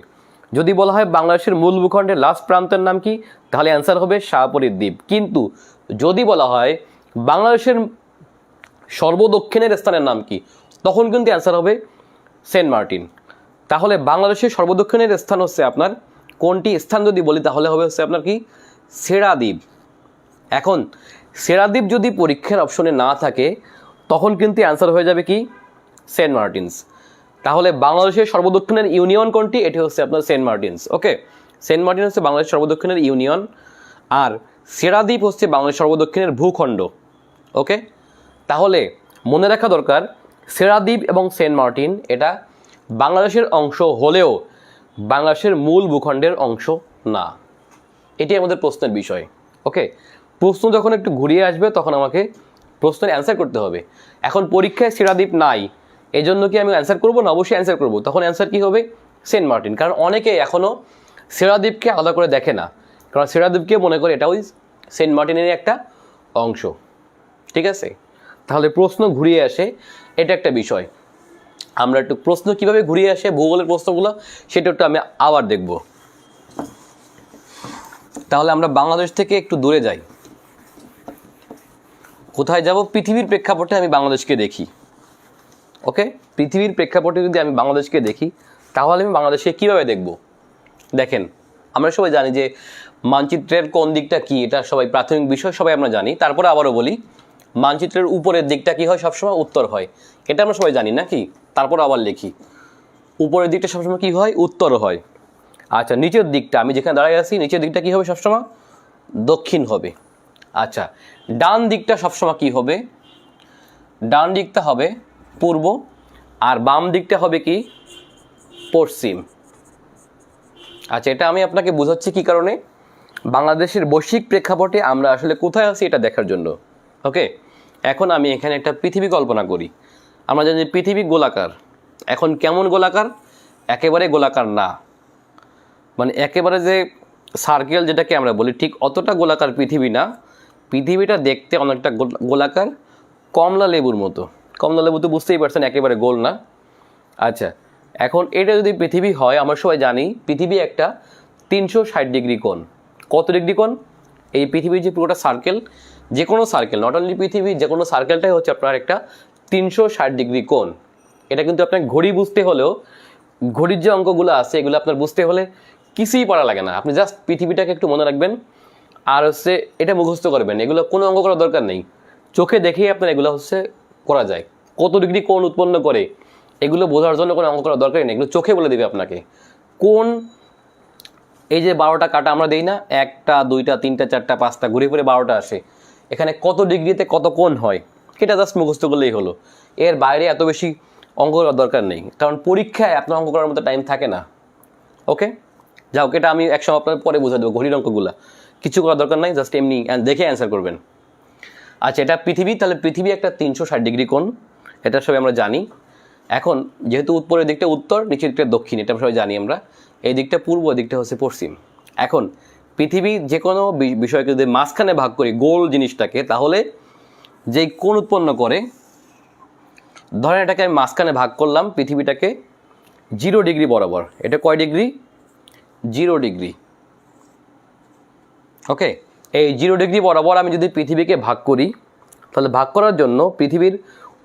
যদি বলা হয় বাংলাদেশের মূল ভূখণ্ডের লাস্ট প্রান্তের নাম কি, তাহলে অ্যান্সার হবে শাহপরীর দ্বীপ। কিন্তু যদি বলা হয় বাংলাদেশের সর্বদক্ষিণের স্থানের নাম কি, তখন কিন্তু অ্যান্সার হবে সেন্ট মার্টিন। তাহলে বাংলাদেশের সর্বদক্ষিণের স্থান হচ্ছে আপনার কোনটি স্থান যদি বলি, তাহলে হবে হচ্ছে আপনার কি, সেরাদ্বীপ। এখন সেরাদ্বীপ যদি পরীক্ষার অপশনে না থাকে তখন কিন্তু অ্যান্সার হয়ে যাবে কি সেন্ট মার্টিনস। তাহলে বাংলাদেশের সর্বদক্ষিণের ইউনিয়ন কোনটি? এটি হচ্ছে আপনার সেন্ট মার্টিনস। ওকে, সেন্ট মার্টিন হচ্ছে বাংলাদেশের সর্বদক্ষিণের ইউনিয়ন, আর সেরাদ্বীপ হচ্ছে বাংলাদেশ সর্বদক্ষিণের ভূখণ্ড। ওকে, তাহলে মনে রাখা দরকার সেরাদ্বীপ এবং সেন্ট মার্টিন এটা বাংলাদেশের অংশ হলেও বাংলাদেশের মূল ভূখণ্ডের অংশ না। এটি আমাদের প্রশ্নের বিষয়। ওকে, প্রশ্ন যখন একটু ঘুরিয়ে আসবে তখন আমাকে প্রশ্নের অ্যান্সার করতে হবে। এখন পরীক্ষায় সেরাদ্বীপ নাই, এই জন্য কি আমি অ্যান্সার করবো না? অবশ্যই অ্যান্সার করবো। তখন অ্যান্সার কী হবে? Saint Martin. কারণ অনেকেই এখনও সেরাদ্বীপকে আলাদা করে দেখে না, কারণ সেরাদ্বীপকে মনে করে এটা ওই সেন্ট মার্টিনেরই একটা অংশ। ঠিক আছে, তাহলে প্রশ্ন ঘুরিয়ে আসে, এটা একটা বিষয়। আমরা একটু প্রশ্ন কীভাবে ঘুরিয়ে আসে ভূগোলের প্রশ্নগুলো সেটা একটু আমি আবার দেখব। তাহলে আমরা বাংলাদেশ থেকে একটু দূরে যাই। কোথায় যাব? পৃথিবীর প্রেক্ষাপটে আমি বাংলাদেশকে দেখি। ওকে, পৃথিবীর প্রেক্ষাপটে যদি আমি বাংলাদেশকে দেখি তাহলে আমি বাংলাদেশকে কীভাবে দেখব? দেখেন, আমরা সবাই জানি যে মানচিত্রের কোন দিকটা কি, এটা সবাই প্রাথমিক বিষয়, সবাই আমরা জানি। তারপরে আবারও বলি, মানচিত্রের উপরের দিকটা কি হয়? সবসময় উত্তর হয়, এটা আমরা সবাই জানি নাকি? তারপর আবার লিখি, উপরের দিকটা সবসময় কি হয়? উত্তর হয়। আচ্ছা, নিচের দিকটা, আমি যেখানে দাঁড়াই আছি নিচের দিকটা কি হবে? সবসময় দক্ষিণ হবে। আচ্ছা, ডান দিকটা সবসময় কি হবে? ডান দিকটা হবে পূর্ব, আর বাম দিকটা হবে কি? পশ্চিম। আচ্ছা, এটা আমি আপনাকে বোঝাচ্ছি কি কারণে? বাংলাদেশের বৈশ্বিক প্রেক্ষাপটে আমরা আসলে কোথায় আছি এটা দেখার জন্য। ওকে, এখন আমি এখানে একটা পৃথিবী কল্পনা করি। আমরা জানি পৃথিবী গোলাকার। এখন কেমন গোলাকার? একেবারে গোলাকার না, মানে একেবারে যে সার্কেল যেটাকে আমরা বলি ঠিক অতটা গোলাকার পৃথিবী না। পৃথিবীটা দেখতে অনেকটা গোলাকার, কমলা লেবুর মতো। কমলা লেবু তো বুঝতেই পারছেন একেবারে গোল না। আচ্ছা, এখন এটা যদি পৃথিবী হয়, আমরা সবাই জানি পৃথিবী একটা 360 ডিগ্রি কোণ। কত ডিগ্রি কোণ? এই পৃথিবীর যে পুরোটা সার্কেল, যে কোনো সার্কেল, নট অনলি পৃথিবী, যে কোনো সার্কেলটাই হচ্ছে আপনার একটা 360 ডিগ্রি কোণ। এটা কিন্তু আপনার ঘড়ি বুঝতে হলেও, ঘড়ির যে অঙ্কগুলো আছে এগুলো আপনার বুঝতে হলে কিছুই পড়া লাগে না। আপনি জাস্ট পৃথিবীটাকে একটু মনে রাখবেন আর হচ্ছে এটা মুখস্থ করবেন। এগুলো কোনো অঙ্ক করার দরকার নেই, চোখে দেখেই আপনার এগুলো হচ্ছে করা যায়। কত ডিগ্রি কোণ উৎপন্ন করে এগুলো বোঝার জন্য কোনো অঙ্ক করার দরকারই নেই, এগুলো চোখে বলে দেবে আপনাকে। কোণ, এই যে 12টা কাটা আমরা দিই না, 1টা 2টা 3টা 4টা 5টা ঘুরে ঘুরে 12টা আসে, এখানে কত ডিগ্রিতে কত কোণ হয় এটা জাস্ট মুখস্থ করলেই হলো। এর বাইরে এত বেশি অঙ্ক করার দরকার নেই, কারণ পরীক্ষায় আপনার অঙ্ক করার মতো টাইম থাকে না। ওকে, যাও, এটা আমি একসময় আপনার পরে বুঝে দেবো ঘড়ির অঙ্কগুলো, কিছু করার দরকার নাই, জাস্ট এমনি দেখে অ্যান্সার করবেন। আচ্ছা, এটা পৃথিবী, তাহলে পৃথিবী একটা 360 ডিগ্রি কোণ, এটা সবাই আমরা জানি। এখন যেহেতু উপরের দিকটা উত্তর, নিচের দিকটা দক্ষিণ, এটা সবাই জানি আমরা। এই দিকটা পূর্ব, দিকটা হচ্ছে পশ্চিম। এখন পৃথিবী যে কোনো বিষয়কে যদি মাঝখানে ভাগ করি গোল জিনিসটাকে, তাহলে যেই কোণ উৎপন্ন করে, ধরেন এটাকে আমি মাঝখানে ভাগ করলাম পৃথিবীটাকে 0 ডিগ্রি বরাবর। এটা কয় ডিগ্রি? 0 ডিগ্রি। ওকে, এই 0 ডিগ্রি বরাবর আমি যদি পৃথিবীকে ভাগ করি, তাহলে ভাগ করার জন্য পৃথিবীর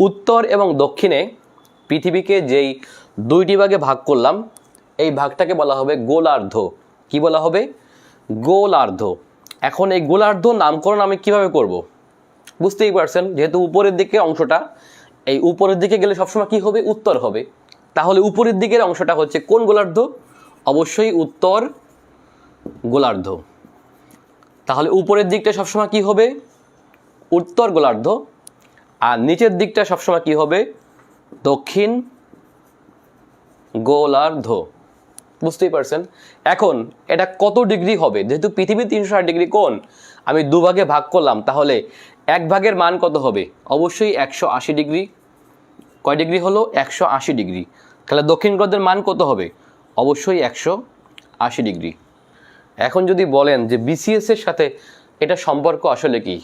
উত্তর এবং দক্ষিণে পৃথিবীকে যেই 2টি ভাগে ভাগ করলাম, এই ভাগটাকে বলা হবে গোলার্ধ। কি বলা হবে? গোলার্ধ। এখন এই গোলার্ধ নামকরণ আমি কিভাবে করব? বুঝতেই পারছেন, যেহেতু উপরের দিকে অংশটা, এই উপরের দিকে গেলে সবসময় কি হবে? উত্তর হবে। তাহলে উপরের দিকের অংশটা হচ্ছে কোন গোলার্ধ? অবশ্যই উত্তর গোলার্ধ। তাহলে উপরের দিকটা সবসময় কি হবে? উত্তর গোলার্ধ। আর নিচের দিকটা সবসময় কি হবে? দক্ষিণ গোলার্ধ। বুঝতেই পারছেন। এখন এটা কত ডিগ্রি হবে? যেহেতু পৃথিবী 360 ডিগ্রি কোণ, আমি দুভাগে ভাগ করলাম, তাহলে এক ভাগের মান কত হবে? অবশ্যই 180 ডিগ্রি। কয় ডিগ্রি হলো? 180 ডিগ্রি। তাহলে দক্ষিণ গোলার্ধের মান কত হবে? অবশ্যই 180 ডিগ্রি। এখন যদি বলেন যে বিসিএস এর সাথে এটা সম্পর্ক আসলে কি?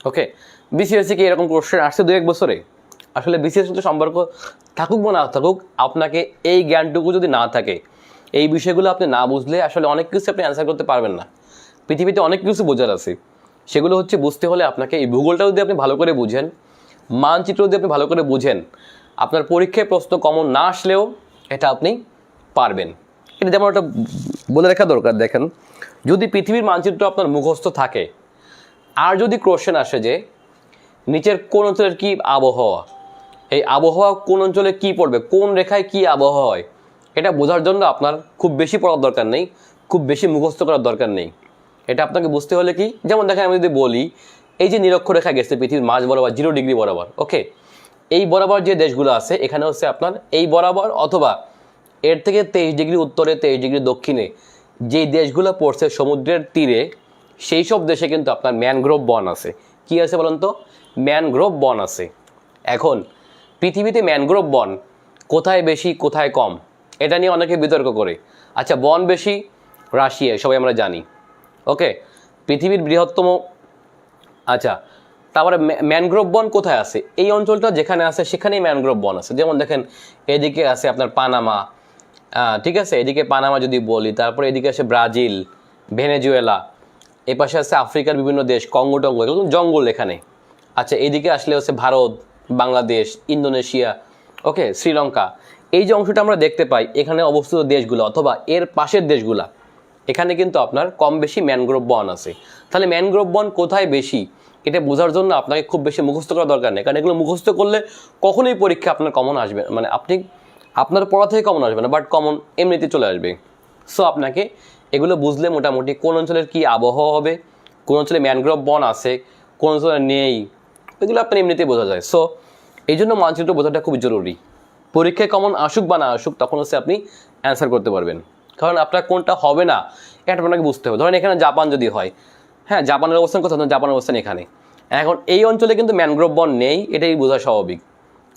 ওকে, বিসিএস কি এরকম কোশ্চেন আসছে 2-1 বছরে? আসলে বিসিএস সাথে সম্পর্ক থাকুক বা না থাকুক, আপনাকে এই জ্ঞানটুকু যদি না থাকে, এই বিষয়গুলো আপনি না বুঝলে আসলে অনেক কিছু আপনি অ্যান্সার করতে পারবেন না। পৃথিবীতে অনেক কিছু বোঝার আছে, সেগুলো হচ্ছে বুঝতে হলে আপনাকে এই ভূগোলটা যদি আপনি ভালো করে বুঝেন, মানচিত্র যদি আপনি ভালো করে বুঝেন, আপনার পরীক্ষায় প্রশ্ন কমন না আসলেও এটা আপনি পারবেন। এটা যেমন একটা বলে রাখা দরকার। দেখেন, যদি পৃথিবীর মানচিত্র আপনার মুখস্থ থাকে আর যদি কোশ্চেন আসে যে নিচের কোন অঞ্চলের কি আবহাওয়া, এই আবহাওয়া কোন অঞ্চলে কি পড়বে, কোন রেখায় কি আবহাওয়া হয়, এটা বোঝার জন্য আপনার খুব বেশি পড়ার দরকার নেই, খুব বেশি মুখস্থ করার দরকার নেই। এটা আপনাকে বুঝতে হলে কি, যেমন দেখেন আমি যদি বলি এই যে নিরক্ষরেখা গেছে পৃথিবীর মাঝ বরাবর 0 ডিগ্রি বরাবর, ওকে, এই বরাবর যে দেশগুলো আছে এখানে হচ্ছে আপনার এই বরাবর অথবা এর থেকে 23 ডিগ্রি উত্তরে 23 ডিগ্রি দক্ষিণে যেই দেশগুলো পড়ছে সমুদ্রের তীরে, সেই সব দেশে কিন্তু আপনার ম্যানগ্রোভ বন আছে। কি আছে বলেন তো? ম্যানগ্রোভ বন আছে। এখন পৃথিবীতে ম্যানগ্রোভ বন কোথায় বেশি কোথায় কম এটা নিয়ে অনেকে বিতর্ক করে। আচ্ছা, বন বেশি রাশিয়ায়, সবাই আমরা জানি, ওকে, পৃথিবীর বৃহত্তম। আচ্ছা, তারপরে ম্যানগ্রোভ বন কোথায় আছে? এই অঞ্চলটা যেখানে আছে সেখানেই ম্যানগ্রোভ বন আছে। যেমন দেখেন এদিকে আছে আপনার পানামা, ঠিক আছে, এদিকে পানামা যদি বলি, তারপরে এদিকে আছে ব্রাজিল, ভেনেজুয়েলা, এ পাশে আছে আফ্রিকার বিভিন্ন দেশ, কঙ্গো টঙ্গো, এগুলো জঙ্গল এখানে। আচ্ছা, এদিকে আসলে হচ্ছে ভারত, বাংলাদেশ, ইন্দোনেশিয়া, ওকে, শ্রীলঙ্কা। এই যে অংশটা আমরা দেখতে পাই এখানে অবস্থিত দেশগুলো অথবা এর পাশের দেশগুলা, এখানে কিন্তু আপনার কম বেশি ম্যানগ্রোভ বন আছে। তাহলে ম্যানগ্রোভ বন কোথায় বেশি এটা বোঝার জন্য আপনাকে খুব বেশি মুখস্থ করার দরকার নেই, কারণ এগুলো মুখস্থ করলে কখনোই পরীক্ষা আপনার কমন আসবে, মানে আপনার পড়া থেকে কমন আসবে না, বাট কমন এমনিতে চলে আসবে। সো আপনাকে এগুলো বুঝলে মোটামুটি কোন অঞ্চলের কি আবহাওয়া হবে, কোন অঞ্চলে ম্যানগ্রোভ বন আছে, কোন অঞ্চলে নেই, এগুলো আপনার এমনিতেই বোঝা যায়। সো এই জন্য মানচিত্র বোঝাটা খুব জরুরি। পরীক্ষায় কমন আসুক বা না আসুক, তখন হচ্ছে আপনি অ্যান্সার করতে পারবেন, কারণ আপনার কোনটা হবে না এটা আপনাকে বুঝতে হবে। ধরেন এখানে জাপান যদি হয়, হ্যাঁ, জাপানের অবস্থান কোথাও, জাপানের অবস্থান এখানে। এখন এই অঞ্চলে কিন্তু ম্যানগ্রোভ বন নেই, এটাই বোঝা স্বাভাবিক,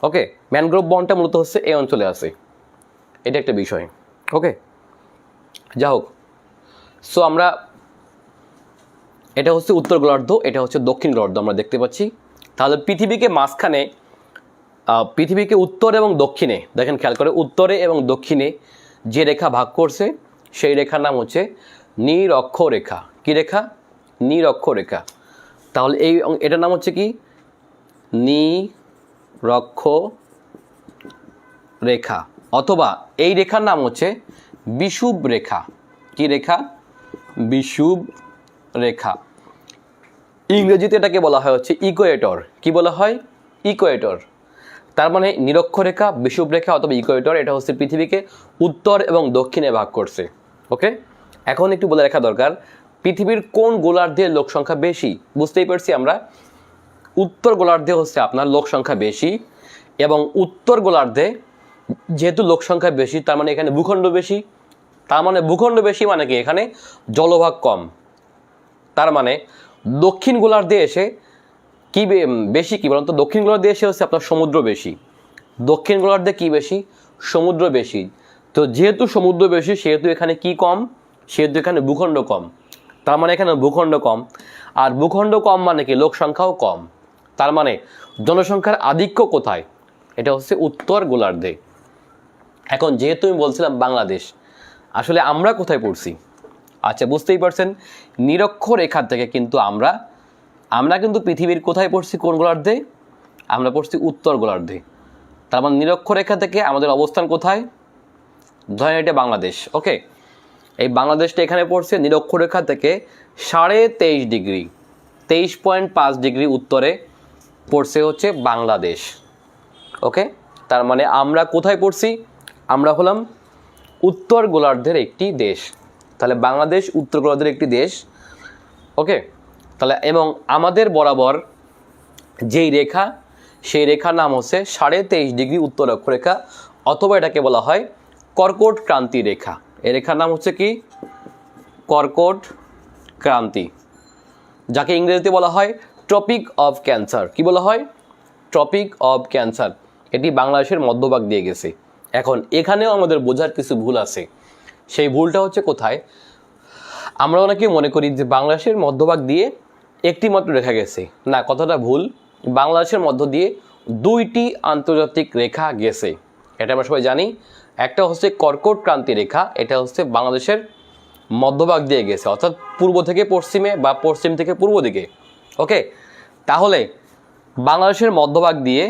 ওকে। ম্যানগ্রোভ বনটা মূলত হচ্ছে এই অঞ্চলে আছে, এটা একটা বিষয়, ওকে। যা হোক, সো আমরা, এটা হচ্ছে উত্তর গোলার্ধ, এটা হচ্ছে দক্ষিণ গোলার্ধ আমরা দেখতে পাচ্ছি। তাহলে পৃথিবীকে মাঝখানে, পৃথিবীকে উত্তর এবং দক্ষিণে দেখেন, খেয়াল করে, উত্তরে এবং দক্ষিণে যে রেখা ভাগ করছে সেই রেখার নাম হচ্ছে নিরক্ষরেখা। কি রেখা? নিরক্ষরেখা। তাহলে এটার নাম হচ্ছে কি? নিরক্ষরেখা, অথবা এই রেখার নাম হচ্ছে বিষুব রেখা। কি রেখা? বিষুব রেখা। ইংরেজিতে এটাকে বলা হয় হচ্ছে ইকুয়েটর। কি বলা হয়? ইকুয়েটর। তার মানে নিরক্ষরেখা, বিষুব রেখা অথবা ইকুয়েটর, এটা হচ্ছে পৃথিবীকে উত্তর এবং দক্ষিণে ভাগ করছে, ওকে। এখন একটু বলে রাখা দরকার, পৃথিবীর কোন গোলার্ধে লোক সংখ্যা বেশি? বুঝতেই পারছি আমরা, উত্তর গোলার্ধে হচ্ছে আপনার লোক সংখ্যা বেশি, এবং উত্তর গোলার্ধে যেহেতু লোক সংখ্যা বেশি, তার মানে এখানে ভূখণ্ড বেশি। তার মানে ভূখণ্ড বেশি মানে কি? এখানে জলভাগ কম। তার মানে দক্ষিণ গোলার্ধে এসে কি বেশি? কি বলুন তো? দক্ষিণ গোলার্ধে এসে হচ্ছে আপনার সমুদ্র বেশি। দক্ষিণ গোলার্ধে কি বেশি? সমুদ্র বেশি। তো যেহেতু সমুদ্র বেশি, সেহেতু এখানে কি কম? সেহেতু এখানে ভূখণ্ড কম। তার মানে এখানে ভূখণ্ড কম, আর ভূখণ্ড কম মানে কি? লোক সংখ্যাও কম। তার মানে জনসংখ্যার আধিক্য কোথায়? এটা হচ্ছে উত্তর গোলার্ধে। এখন যেহেতু আমি বলছিলাম বাংলাদেশ, আসলে আমরা কোথায় পড়ছি? আচ্ছা, বুঝতেই পারছেন, নিরক্ষরেখা থেকে কিন্তু আমরা কিন্তু পৃথিবীর কোথায় পড়ছি? কোন গোলার্ধে? আমরা পড়ছি উত্তর গোলার্ধে। তার মানে নিরক্ষরেখা থেকে আমাদের অবস্থান কোথায়? ধরেন এটা বাংলাদেশ, ওকে। এই বাংলাদেশটা এখানে পড়ছে, নিরক্ষরেখা থেকে 23.5 ডিগ্রি, 23.5 ডিগ্রি উত্তরে পড়ছে হচ্ছে বাংলাদেশ, ওকে। তার মানে আমরা কোথায় পড়ছি? আমরা হলাম উত্তর গোলার্ধের একটি দেশ। তাহলে বাংলাদেশ উত্তর গোলার্ধের একটি দেশ, ওকে। তাহলে এবং আমাদের বরাবর যেই রেখা, সেই রেখার নাম হচ্ছে 23.5 ডিগ্রি উত্তর অক্ষরেখা, অথবা এটাকে বলা হয় কর্কট ক্রান্তি রেখা। এই রেখার নাম হচ্ছে কি? কর্কট ক্রান্তি, যাকে ইংরেজিতে বলা হয় ট্রপিক অফ ক্যান্সার। কি বলা হয়? Tropic of cancer. এটি বাংলাদেশের মধ্যভাগ দিয়ে গেছে। এখন এখানেও আমাদের বোঝার কিছু ভুল আছে। সেই ভুলটা হচ্ছে কোথায়? আমরা অনেকে মনে করি যে বাংলাদেশের মধ্যভাগ দিয়ে একটি মাত্র রেখা গেছে। না, কথাটা ভুল। বাংলাদেশের মধ্য দিয়ে 2টি আন্তর্জাতিক রেখা গেছে, এটা আমরা সবাই জানি। একটা হচ্ছে কর্কট ক্রান্তি রেখা, এটা হচ্ছে বাংলাদেশের মধ্যভাগ দিয়ে গেছে, অর্থাৎ পূর্ব থেকে পশ্চিমে বা পশ্চিম থেকে পূর্ব দিকে, ওকে। তাহলে বাংলাদেশের মধ্যভাগ দিয়ে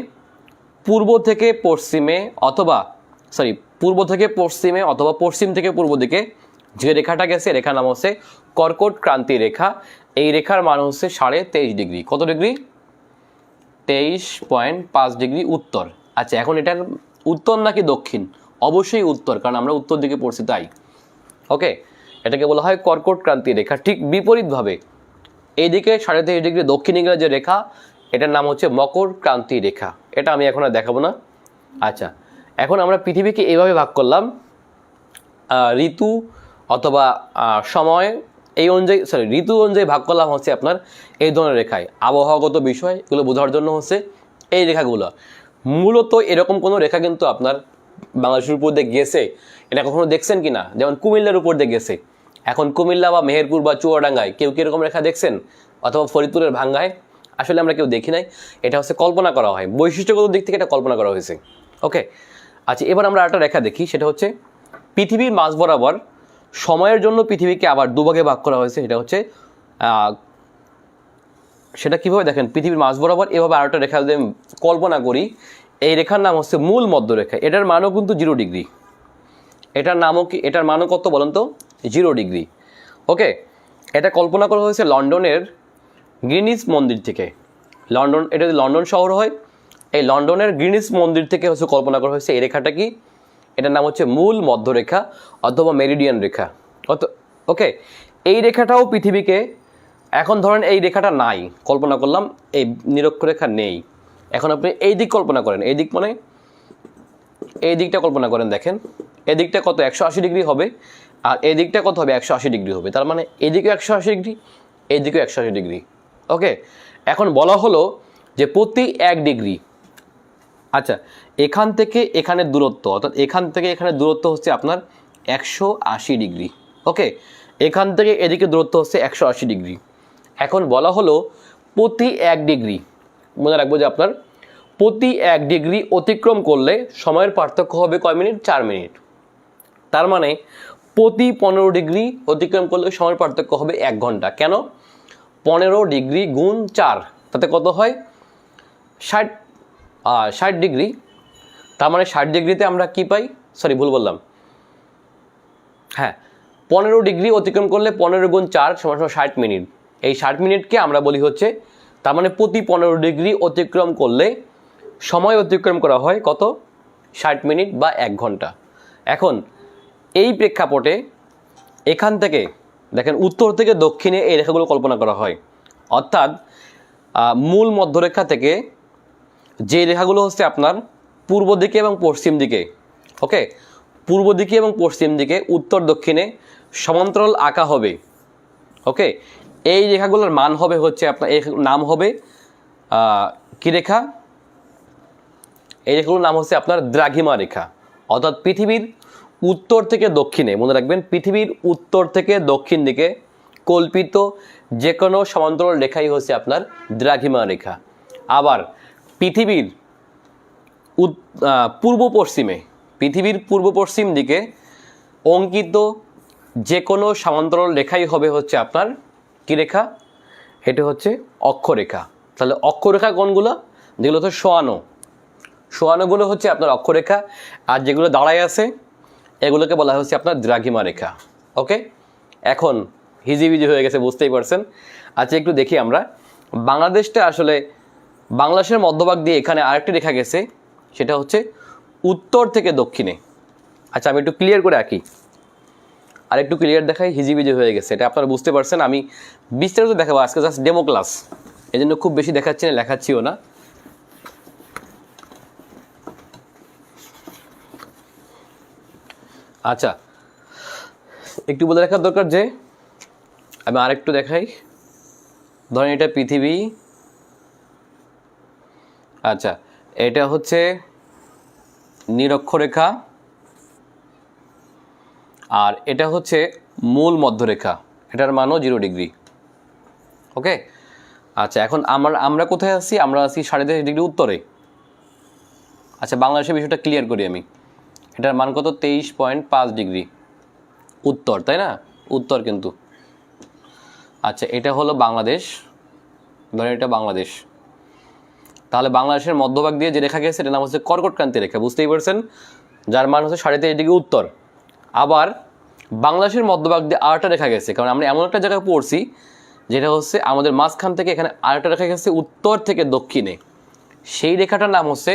পূর্ব থেকে পশ্চিমে অথবা পশ্চিম থেকে পূর্ব দিকে যে রেখাটা গেছে রেখার নাম হচ্ছে কর্কট ক্রান্তি রেখা। এই রেখার মান হচ্ছে 23.5 ডিগ্রি। কত ডিগ্রি? 23.5 ডিগ্রি উত্তর। আচ্ছা, এখন এটার উত্তর নাকি দক্ষিণ? অবশ্যই উত্তর, কারণ আমরা উত্তর দিকে পড়ছি তাই। ওকে, এটাকে বলা হয় কর্কট ক্রান্তি রেখা। ঠিক বিপরীতভাবে এইদিকে 23.5 ডিগ্রি দক্ষিণে গেলে যে রেখা, এটার নাম হচ্ছে মকর ক্রান্তি রেখা। এটা আমি এখন আর দেখাবো না। আচ্ছা, এখন আমরা পৃথিবীকে এইভাবে ভাগ করলাম, ঋতু অথবা সময় এই অনুযায়ী, ঋতু অনুযায়ী ভাগ করলাম হচ্ছে আপনার এই ধরনের রেখায়। আবহাওয়াগত বিষয় এগুলো বোঝার জন্য হচ্ছে এই রেখাগুলো। মূলত এরকম কোনো রেখা কিন্তু আপনার বাংলাদেশের উপর দিয়ে গেছে এটা কখনো দেখছেন কি না? যেমন কুমিল্লার উপর দিয়ে গেছে। এখন কুমিল্লা বা মেহেরপুর বা চুয়াডাঙ্গায় কেউ কি এরকম রেখা দেখছেন? অথবা ফরিদপুরের ভাঙ্গায়? আসলে আমরা কেউ দেখি নাই। এটা হচ্ছে কল্পনা করা হয়, বৈশিষ্ট্যগত দিক থেকে এটা কল্পনা করা হয়েছে। ওকে, আচ্ছা, এবার আমরা একটা রেখা দেখি। সেটা হচ্ছে পৃথিবীর মাঝ বরাবর সময়ের জন্য পৃথিবীকে আবার দুভাগে ভাগ করা হয়েছে। সেটা হচ্ছে সেটা কীভাবে দেখেন, পৃথিবীর মাঝ বরাবর এভাবে আরেকটা রেখা যদি আমি কল্পনা করি, এই রেখার নাম হচ্ছে মূল মধ্যরেখা। এটার মানও কিন্তু 0 ডিগ্রি। এটার নামও কি, এটার মানও কত বলেন তো? 0 ডিগ্রি। ওকে, এটা কল্পনা করা হয়েছে লন্ডনের গ্রিনিচ মন্দির থেকে। লন্ডন, এটা যদি লন্ডন শহর হয়, এই লন্ডনের গ্রিনিচ মন্দির থেকে হচ্ছে কল্পনা করা হয়েছে এই রেখাটা কি, এটার নাম হচ্ছে মূল মধ্যরেখা অথবা মেরিডিয়ান রেখা। ওকে, এই রেখাটাও পৃথিবীকে, এখন ধরেন এই রেখাটা নাই, কল্পনা করলাম এই নিরক্ষরেখা নেই। এখন আপনি এই দিক কল্পনা করেন, এই দিক মানে এই দিকটা কল্পনা করেন, দেখেন এই দিকটা কত 180 ডিগ্রি হবে, আর এই দিকটা কত হবে 180 ডিগ্রি হবে। তার মানে এদিকেও 180 ডিগ্রি, এইদিকেও 180 ডিগ্রি। ওকে, এখন বলা হলো যে প্রতি 1 ডিগ্রি, আচ্ছা এখান থেকে এখানের দূরত্ব, অর্থাৎ এখান থেকে এখানের দূরত্ব হচ্ছে আপনার 180 ডিগ্রি। ওকে, এখান থেকে এদিকে দূরত্ব হচ্ছে 180 ডিগ্রি। এখন বলা হলো প্রতি 1 ডিগ্রি, মনে রাখবো যে আপনার প্রতি 1 ডিগ্রি অতিক্রম করলে সময়ের পার্থক্য হবে কয় মিনিট? 4 মিনিট। তার মানে প্রতি 15 ডিগ্রি অতিক্রম করলে সময়ের পার্থক্য হবে 1 ঘন্টা। কেন? 15 ডিগ্রি গুণ 4, তাতে কত হয়? 60 ডিগ্রি। তার মানে 60 ডিগ্রিতে আমরা কি পাই? সরি, ভুল বললাম। হ্যাঁ, 15 ডিগ্রি অতিক্রম করলে 15 গুণ 4 সমান 60 মিনিট। এই 60 মিনিটকে আমরা বলি হচ্ছে, তার মানে প্রতি 15 ডিগ্রি অতিক্রম করলে সময় অতিক্রম করা হয় কত? 60 মিনিট বা 1 ঘন্টা। এখন এই প্রেক্ষাপটে এখান থেকে দেখেন উত্তর থেকে দক্ষিণে এই রেখাগুলো কল্পনা করা হয়, অর্থাৎ মূল মধ্যরেখা থেকে যে রেখাগুলো হচ্ছে আপনার পূর্ব দিকে এবং পশ্চিম দিকে, ওকে, পূর্ব দিকে এবং পশ্চিম দিকে উত্তর দক্ষিণে সমান্তরাল আঁকা হবে। ওকে, এই রেখাগুলোর মান হবে হচ্ছে আপনার, এর নাম হবে কি রেখা? এই রেখাগুলোর নাম হচ্ছে আপনার দ্রাঘিমা রেখা। অর্থাৎ পৃথিবীর উত্তর থেকে দক্ষিণে, মনে রাখবেন পৃথিবীর উত্তর থেকে দক্ষিণ দিকে কল্পিত যে কোনো সমান্তরাল রেখাই হচ্ছে আপনার দ্রাঘিমা রেখা। আবার পৃথিবীর পূর্ব পশ্চিমে, পৃথিবীর পূর্ব পশ্চিম দিকে অঙ্কিত যে কোনো সমান্তরাল রেখাই হবে হচ্ছে আপনার কি রেখা? এটা হচ্ছে অক্ষরেখা। তাহলে অক্ষরেখা কোনগুলো? যেগুলো হচ্ছে সোয়ানোগুলো হচ্ছে আপনার অক্ষরেখা, আর যেগুলো দাঁড়ায় আছে এগুলোকে বলা হচ্ছে আপনার দ্রাঘিমা রেখা। ওকে, এখন হিজিবিজি হয়ে গেছে, বুঝতেই পারছেন। আচ্ছা, একটু দেখি আমরা বাংলাদেশটা, আসলে বাংলাদেশের মধ্যভাগ দিয়ে এখানে আরেকটি রেখা গেছে, সেটা হচ্ছে উত্তর থেকে দক্ষিণে। আচ্ছা, আমি একটু ক্লিয়ার করে আঁকি, আর একটু ক্লিয়ার দেখাই, হিজিবিজি হয়ে গেছে, এটা আপনারা বুঝতে পারছেন। আমি বিস্তারিত দেখাবো আজকে, জাস্ট ডেমো ক্লাস, এই জন্য খুব বেশি দেখাচ্ছি না, লেখাচ্ছিও না। আচ্ছা, একটু বলে রাখার দরকার যে আমি আরেকটু দেখাই, ধরেন এটা পৃথিবী, আচ্ছা এটা হচ্ছে নিরক্ষরেখা, আর এটা হচ্ছে মূল মধ্যরেখা, এটার মানও 0 ডিগ্রি। ওকে, আচ্ছা এখন আমরা কোথায় আছি? আমরা আছি 23.5 ডিগ্রি উত্তরে। আচ্ছা, বাংলাদেশের বিষয়টা ক্লিয়ার করি আমি, এটার মান কত? 23.5 ডিগ্রি উত্তর, তাই না? উত্তর কিন্তু। আচ্ছা, এটা হলো বাংলাদেশ, ধরেন এটা বাংলাদেশ। তাহলে বাংলাদেশের মধ্যভাগ দিয়ে যে রেখা গেছে এটার নাম হচ্ছে কর্কট ক্রান্তি রেখা, বুঝতেই পারছেন, যার মান হচ্ছে 23.5 ডিগ্রি উত্তর। আবার বাংলাদেশের মধ্যভাগ দিয়ে আরেকটা রেখা গেছে, কারণ আমরা এমন একটা জায়গায় পড়ছি যেটা হচ্ছে আমাদের মাঝখান থেকে এখানে আরেকটা রেখা গেছে উত্তর থেকে দক্ষিণে, সেই রেখাটার নাম হচ্ছে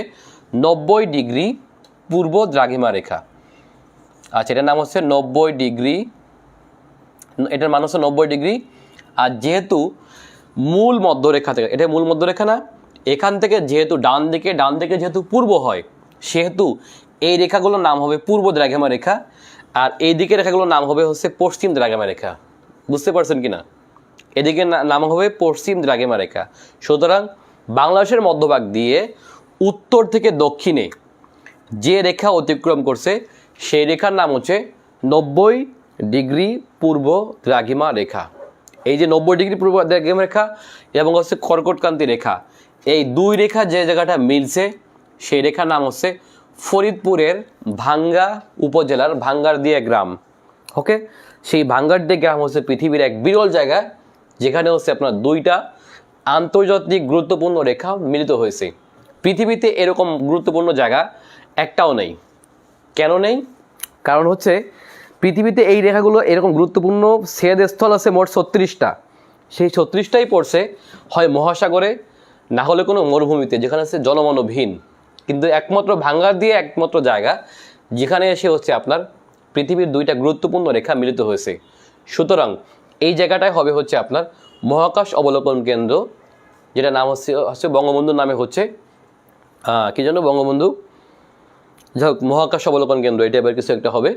90 ডিগ্রি পূর্ব দ্রাঘিমা রেখা। আচ্ছা, এটার নাম হচ্ছে 90 ডিগ্রি, এটার মান হচ্ছে 90 ডিগ্রি। আর যেহেতু মূল মধ্যরেখা থেকে, এটা মূল মধ্যরেখা না, এখান থেকে যেহেতু ডান দিকে যেহেতু পূর্ব হয়, সেহেতু এই রেখাগুলোর নাম হবে পূর্ব দ্রাঘিমা রেখা, আর এই দিকের রেখাগুলোর নাম হবে হচ্ছে পশ্চিম দ্রাঘিমা রেখা। বুঝতে পারছেন কিনা? এদিকে নাম হবে পশ্চিম দ্রাঘিমা রেখা। সুতরাং বাংলাদেশের মধ্যভাগ দিয়ে উত্তর থেকে দক্ষিণে যে রেখা অতিক্রম করছে সেই রেখার নাম হচ্ছে 90 ডিগ্রি পূর্ব দ্রাঘিমা রেখা। এই যে 90 ডিগ্রি পূর্ব দ্রাঘিমা রেখা এবং হচ্ছে কর্কটক্রান্তি রেখা, এই দুই রেখা যে জায়গাটা মিলছে সেই রেখার নাম হচ্ছে ফরিদপুরের ভাঙ্গা উপজেলার ভাঙ্গারদিয়া গ্রাম। ওকে, সেই ভাঙ্গারদিয়া গ্রাম হচ্ছে পৃথিবীর এক বিরল জায়গা যেখানে হচ্ছে আপনার দুইটা আন্তর্জাতিক গুরুত্বপূর্ণ রেখা মিলিত হয়েছে। পৃথিবীতে এরকম গুরুত্বপূর্ণ জায়গা একটাও নেই। কেন নেই? কারণ হচ্ছে পৃথিবীতে এই রেখাগুলো এরকম গুরুত্বপূর্ণ ছেদস্থল আছে মোট 36টা। সেই 36টাই পড়ছে হয় মহাসাগরে, না হলে কোনো মরুভূমিতে যেখানে হচ্ছে জনমানবহীন। কিন্তু একমাত্র ভাঙ্গারদিয়া একমাত্র জায়গা যেখানে এসে হচ্ছে আপনার পৃথিবীর দুইটা গুরুত্বপূর্ণ রেখা মিলিত হয়েছে। সুতরাং এই জায়গাটায় হবে হচ্ছে আপনার মহাকাশ অবলোকন কেন্দ্র, যেটা নাম হচ্ছে বঙ্গবন্ধুর নামে হচ্ছে কি যেন, বঙ্গবন্ধু, যাই হোক, মহাকাশ অবলোকন কেন্দ্র এটা এবার কিছু একটা হবে,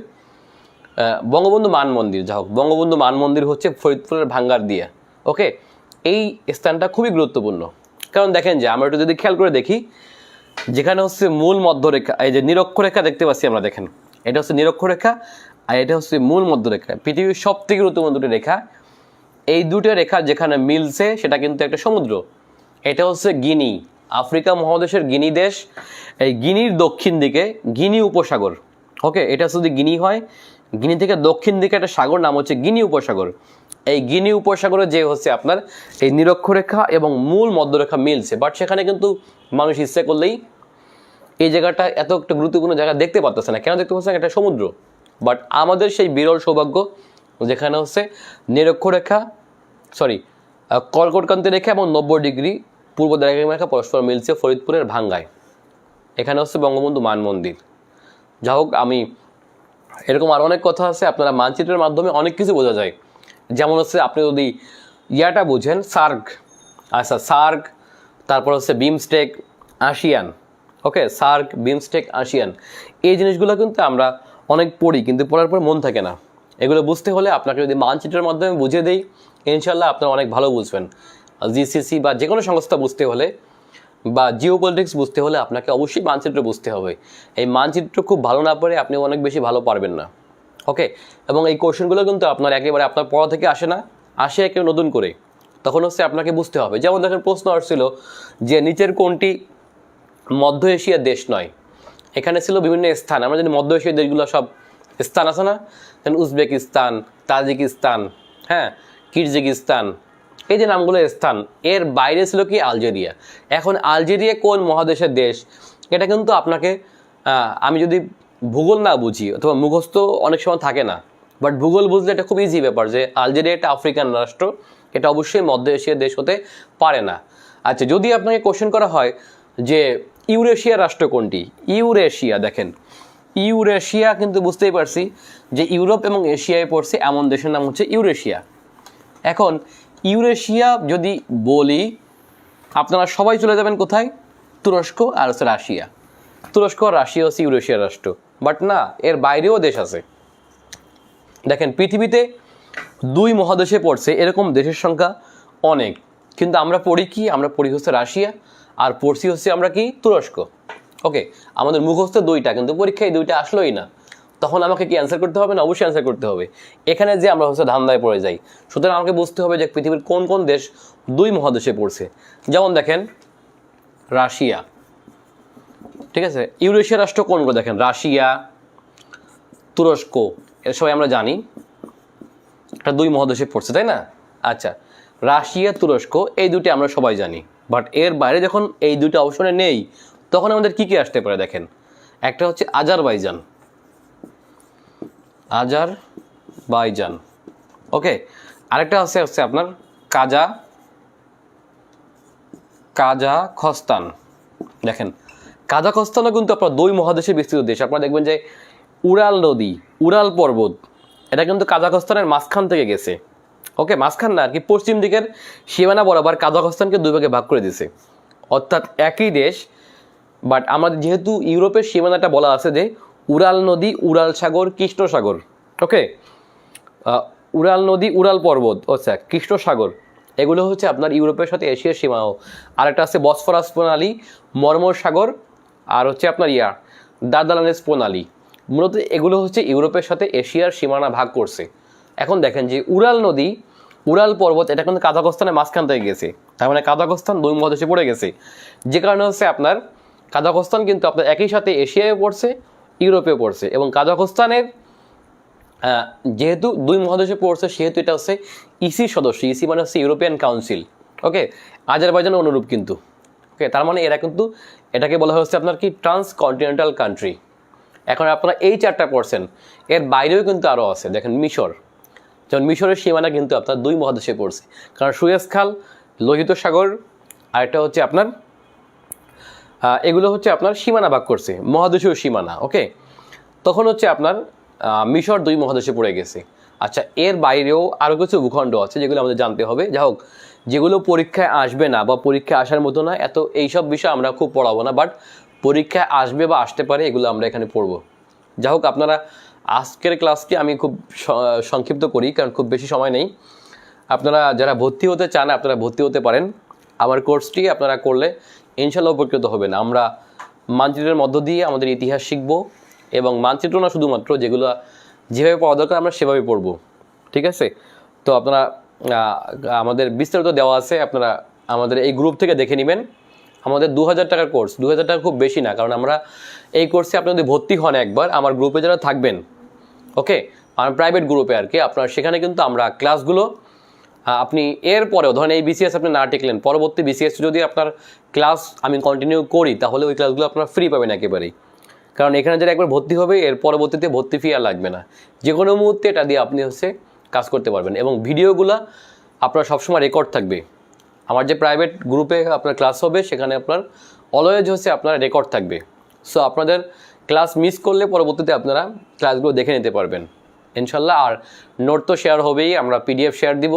বঙ্গবন্ধু মান মন্দির। যাই হোক, বঙ্গবন্ধু মান মন্দির হচ্ছে ফরিদপুরের ভাঙ্গারদিয়া। ওকে, এই স্থানটা খুবই গুরুত্বপূর্ণ, কারণ দেখেন যে আমরা একটু যদি খেয়াল করে দেখি, যেখানে হচ্ছে মূল মধ্যরেখা, এই যে নিরক্ষরেখা দেখতে পাচ্ছি আমরা, দেখেন এটা হচ্ছে নিরক্ষরেখা আর এটা হচ্ছে মূল মধ্যরেখা, পৃথিবীর সবথেকে গুরুত্বপূর্ণ দুটো রেখা। এই দুটো রেখা যেখানে মিলছে সেটা কিন্তু একটা সমুদ্র। এটা হচ্ছে গিনি, আফ্রিকা মহাদেশের গিনি দেশ। এই গিনির দক্ষিণ দিকে গিনি উপসাগর। ওকে, এটা যদি গিনি হয়, গিনি থেকে দক্ষিণ দিকে একটা সাগর, নাম হচ্ছে গিনি উপসাগর। এই গিনি উপসাগরে যে হচ্ছে আপনার এই নিরক্ষরেখা এবং মূল মধ্যরেখা মিলছে, বাট সেখানে কিন্তু মানুষ ইচ্ছে করলেই এই জায়গাটা এত একটা গুরুত্বপূর্ণ জায়গা দেখতে পাচ্ছে না। কেন দেখতে পাচ্ছে না? একটা সমুদ্র। বাট আমাদের সেই বিরল সৌভাগ্য যেখানে হচ্ছে নিরক্ষরেখা, কর্কটক্রান্তি রেখা এবং 90 ডিগ্রি পূর্ব দ্রাঘিমা রেখা পরস্পর মিলছে ফরিদপুরের ভাঙ্গায়। এখানে হচ্ছে বঙ্গবন্ধু মান মন্দির। যা হোক, আমি এরকম আরও অনেক কথা আছে, আপনারা মানচিত্রের মাধ্যমে অনেক কিছু বোঝা যায়। যেমন হচ্ছে আপনি যদি ইয়াটা বুঝেন, সার্ক, আচ্ছা সার্ক, তারপর হচ্ছে বিমস্টেক, আসিয়ান। ওকে, সার্ক, বিমস্টেক, আসিয়ান, এই জিনিসগুলো কিন্তু আমরা অনেক পড়ি, কিন্তু পড়ার পর মন থাকে না। এগুলো বুঝতে হলে আপনাকে যদি মানচিত্রের মাধ্যমে বুঝিয়ে দেই, ইনশাল্লাহ আপনারা অনেক ভালো বুঝবেন। জিসিসি বা যে কোনো সংস্থা বুঝতে হলে বা জিওপলিটিক্স বুঝতে হলে আপনাকে অবশ্যই মানচিত্র বুঝতে হবে। এই মানচিত্র খুব ভালো না পারে আপনি অনেক বেশি ভালো পারবেন না। ওকে, এবং এই কোশ্চেনগুলো কিন্তু আপনার একেবারে আপনার পড়া থেকে আসে না, আসে কেউ নতুন করে, তখন হচ্ছে আপনাকে বুঝতে হবে। যেমন দেখেন প্রশ্ন আসছিল যে নিচের কোনটি মধ্য এশিয়ার দেশ নয়। এখানে ছিল বিভিন্ন স্থান, আমরা জানি মধ্য এশিয়ার দেশগুলো সব স্থান আছে না, যেমন উজবেকিস্তান, তাজিকিস্তান, হ্যাঁ, কিরজিকিস্তান, এই যে নামগুলো স্থান। এর বাইরে ছিল কি আলজেরিয়া। এখন আলজেরিয়া কোন মহাদেশের দেশ, এটা কিন্তু আপনাকে আমি যদি ভূগোল না বুঝি অথবা মুখস্থ অনেক সময় থাকে না, বাট ভূগোল বুঝলে এটা খুব ইজি ব্যাপার যে আলজেরিয়া একটা আফ্রিকান রাষ্ট্র, এটা অবশ্যই মধ্য এশিয়ার দেশ হতে পারে না। আচ্ছা, যদি আপনাকে কোশ্চেন করা হয় যে ইউরেশিয়া রাষ্ট্র কোনটি, ইউরেশিয়া, দেখেন ইউরেশিয়া কিন্তু বুঝতেই পারছি যে ইউরোপ এবং এশিয়ায় পড়ছে এমন দেশের নাম হচ্ছে ইউরেশিয়া। এখন ইউরেশিয়া যদি বলি আপনারা সবাই চলে যাবেন কোথায়? তুরস্ক আর হচ্ছে রাশিয়া। তুরস্ক আর রাশিয়া হচ্ছে ইউরেশিয়ার রাষ্ট্র, বাট না, এর বাইরেও দেশ আছে। দেখেন পৃথিবীতে 2 মহাদেশে পড়ছে এরকম দেশের সংখ্যা অনেক, কিন্তু আমরা পড়ি কি? আমরা পড়ি হচ্ছে রাশিয়া আর পড়ছি হচ্ছে আমরা কি? তুরস্ক। ওকে, আমাদের মুখস্থ 2টা, কিন্তু পরীক্ষায় 2টা আসলোই না। তখন আমাকে কি অ্যান্সার করতে হবে? না, অবশ্যই অ্যান্সার করতে হবে। এখানে যে আমরা হচ্ছে ধান্দায় পড়ে যাই। সুতরাং আমাকে বুঝতে হবে যে পৃথিবীর কোন কোন দেশ 2 মহাদেশে পড়ছে। যেমন দেখেন রাশিয়া, ঠিক আছে। ইউরেশিয়া রাষ্ট্র কোনগুলো? দেখেন রাশিয়া, তুরস্ক, এর সবাই আমরা জানি এটা 2 মহাদেশে পড়ছে, তাই না? আচ্ছা, রাশিয়া, তুরস্ক, এই 2টি আমরা সবাই জানি, বাট এর বাইরে যখন এই 2টা অপশনে নেই তখন আমাদের কি কি আসতে পারে? দেখেন, একটা হচ্ছে আজারবাইজান, আজারবাইজান। ওকে, আরেকটা হচ্ছে আপনার কাজাখস্তান। দেখেন কাজাখস্তানও কিন্তু আপনার 2 মহাদেশে বিস্তৃত দেশ। আপনারা দেখবেন যে উরাল নদী, উরাল পর্বত, এটা কিন্তু কাজাখস্তানের মাঝখান থেকে গেছে। ওকে, মাঝখান না আর কি, পশ্চিম দিকের সীমানা বরাবর কাজাখস্তানকে 2 ভাগে ভাগ করে দিছে। অর্থাৎ একই দেশ, বাট আমাদের যেহেতু ইউরোপের সীমানাটা বলা আছে যে উরাল নদী, উরাল সাগর, কৃষ্ণ সাগর। ওকে, উরাল নদী, উরাল পর্বত, আচ্ছা কৃষ্ণ সাগর, এগুলো হচ্ছে আপনার ইউরোপের সাথে এশিয়ার সীমাও। আরেকটা আছে বসফরাস প্রণালী, মর্মর সাগর, আর হচ্ছে আপনার দার্দানেলেস প্রণালী। মূলত এগুলো হচ্ছে ইউরোপের সাথে এশিয়ার সীমানা ভাগ করছে। এখন দেখেন যে উরাল নদী, উরাল পর্বত, এটা কিন্তু কাজাখস্তানের মাঝখান থেকে গেছে। তার মানে কাজাখস্তান 2 মহাদেশে পড়ে গেছে। যে কারণে হচ্ছে আপনার কাজাখস্তান কিন্তু আপনার একই সাথে এশিয়ায় পড়ছে, ইউরোপে পড়ছে। এবং কাজাখস্তানের যেহেতু 2 মহাদেশে পড়ছে, সেহেতু এটা হচ্ছে ইসি সদস্য। ইসি মানে হচ্ছে ইউরোপিয়ান কাউন্সিল। ওকে, আজারবাইজানের অনুরূপ কিন্তু। ওকে, তার মানে এরা কিন্তু, এটাকে বলা হচ্ছে আপনার কি ট্রান্স কন্টিনেন্টাল কান্ট্রি। এখন আপনারা এই 4টা পড়ছেন, এর বাইরেও কিন্তু আরও আছে। দেখেন মিশর, যেমন মিশরের সীমানা কিন্তু আপনার 2 মহাদেশে পড়ছে, কারণ সুয়েজ খাল, লোহিত সাগর, আর এটা হচ্ছে আপনার এগুলো হচ্ছে আপনার সীমানা ভাগ করছে, মহাদেশীয় সীমানা। ওকে, তখন হচ্ছে আপনার মিশর 2 মহাদেশে পড়ে গেছে। আচ্ছা, এর বাইরেও আরও কিছু ভূখণ্ড আছে যেগুলো আমাদের জানতে হবে। যা হোক, যেগুলো পরীক্ষায় আসবে না বা পরীক্ষায় আসার মতো না, এইসব বিষয় আমরা খুব পড়াবো না, বাট পরীক্ষায় আসবে বা আসতে পারে, এগুলো আমরা এখানে পড়বো। যা হোক, আপনারা আজকের ক্লাসটি আমি খুব সংক্ষিপ্ত করি, কারণ খুব বেশি সময় নেই। আপনারা যারা ভর্তি হতে চান, আপনারা ভর্তি হতে পারেন। আমার কোর্সটি আপনারা করলে ইনশাল্লাহ উপকৃত হবেন। আমরা মানচিত্রের মধ্য দিয়ে আমাদের ইতিহাস শিখব, এবং মানচিত্র না শুধুমাত্র, যেগুলো যেভাবে পড়া দরকার আমরা সেভাবে পড়ব। ঠিক আছে? তো আপনারা আমাদের বিস্তারিত দেওয়া আছে, আপনারা আমাদের এই গ্রুপ থেকে দেখে নেবেন। আমাদের 2000 টাকার কোর্স, 2000 টাকা খুব বেশি না, কারণ আমরা এই কোর্সে আপনি যদি ভর্তি হন একবার, আমার গ্রুপে যারা থাকবেন, ওকে, আমার প্রাইভেট গ্রুপে আর কি, আপনার সেখানে কিন্তু আমরা ক্লাসগুলো আপনি এর পরেও ধরেন এই বিসিএস আপনি না টিকলেন, পরবর্তী বিসিএস যদি আপনার ক্লাস আমি কন্টিনিউ করি, তাহলে ওই ক্লাসগুলো আপনার ফ্রি পাবেন একেবারেই। কারণ এখানে যারা একবার ভর্তি হবে, এর পরবর্তীতে ভর্তি ফি আর লাগবে না। যে কোনো মুহূর্তে এটা দিয়ে আপনি কাজ করতে পারবেন, এবং ভিডিওগুলো আপনার সবসময় রেকর্ড থাকবে। আমার যে প্রাইভেট গ্রুপে আপনার ক্লাস হবে, সেখানে আপনার অলওয়েজ আপনার রেকর্ড থাকবে। সো আপনাদের ক্লাস মিস করলে পরবর্তীতে আপনারা ক্লাসগুলো দেখে নিতে পারবেন ইনশাল্লাহ। আর নোট তো শেয়ার হবেই, আমরা পিডিএফ শেয়ার দিব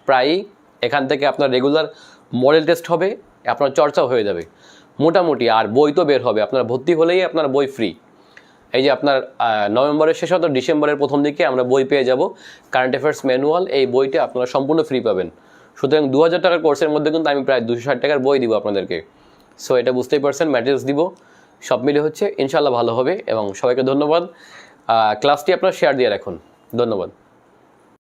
প্রায়ই। এখান থেকে আপনার রেগুলার মডেল টেস্ট হবে, আপনার চর্চাও হয়ে যাবে মোটামুটি। আর বই তো বের হবে, আপনার ভর্তি হলেই আপনার বই ফ্রি। এই যে আপনার নভেম্বরের শেষ অথবা ডিসেম্বরের প্রথম দিকে আমরা বই পেয়ে যাব, কারেন্ট অ্যাফেয়ার্স ম্যানুয়াল। এই বইটা আপনারা সম্পূর্ণ ফ্রি পাবেন। সুতরাং 2000 টাকার কোর্সের মধ্যে কিন্তু আমি প্রায় 260 টাকার বই দিব আপনাদেরকে। সো এটা বুঝতেই পারছেন, ম্যাটেরিয়ালস দিব, সব মিলে ইনশাল্লাহ ভালো হবে। এবং সবাইকে ধন্যবাদ। ক্লাসটি আপনারা শেয়ার দিয়ে রাখুন। ধন্যবাদ।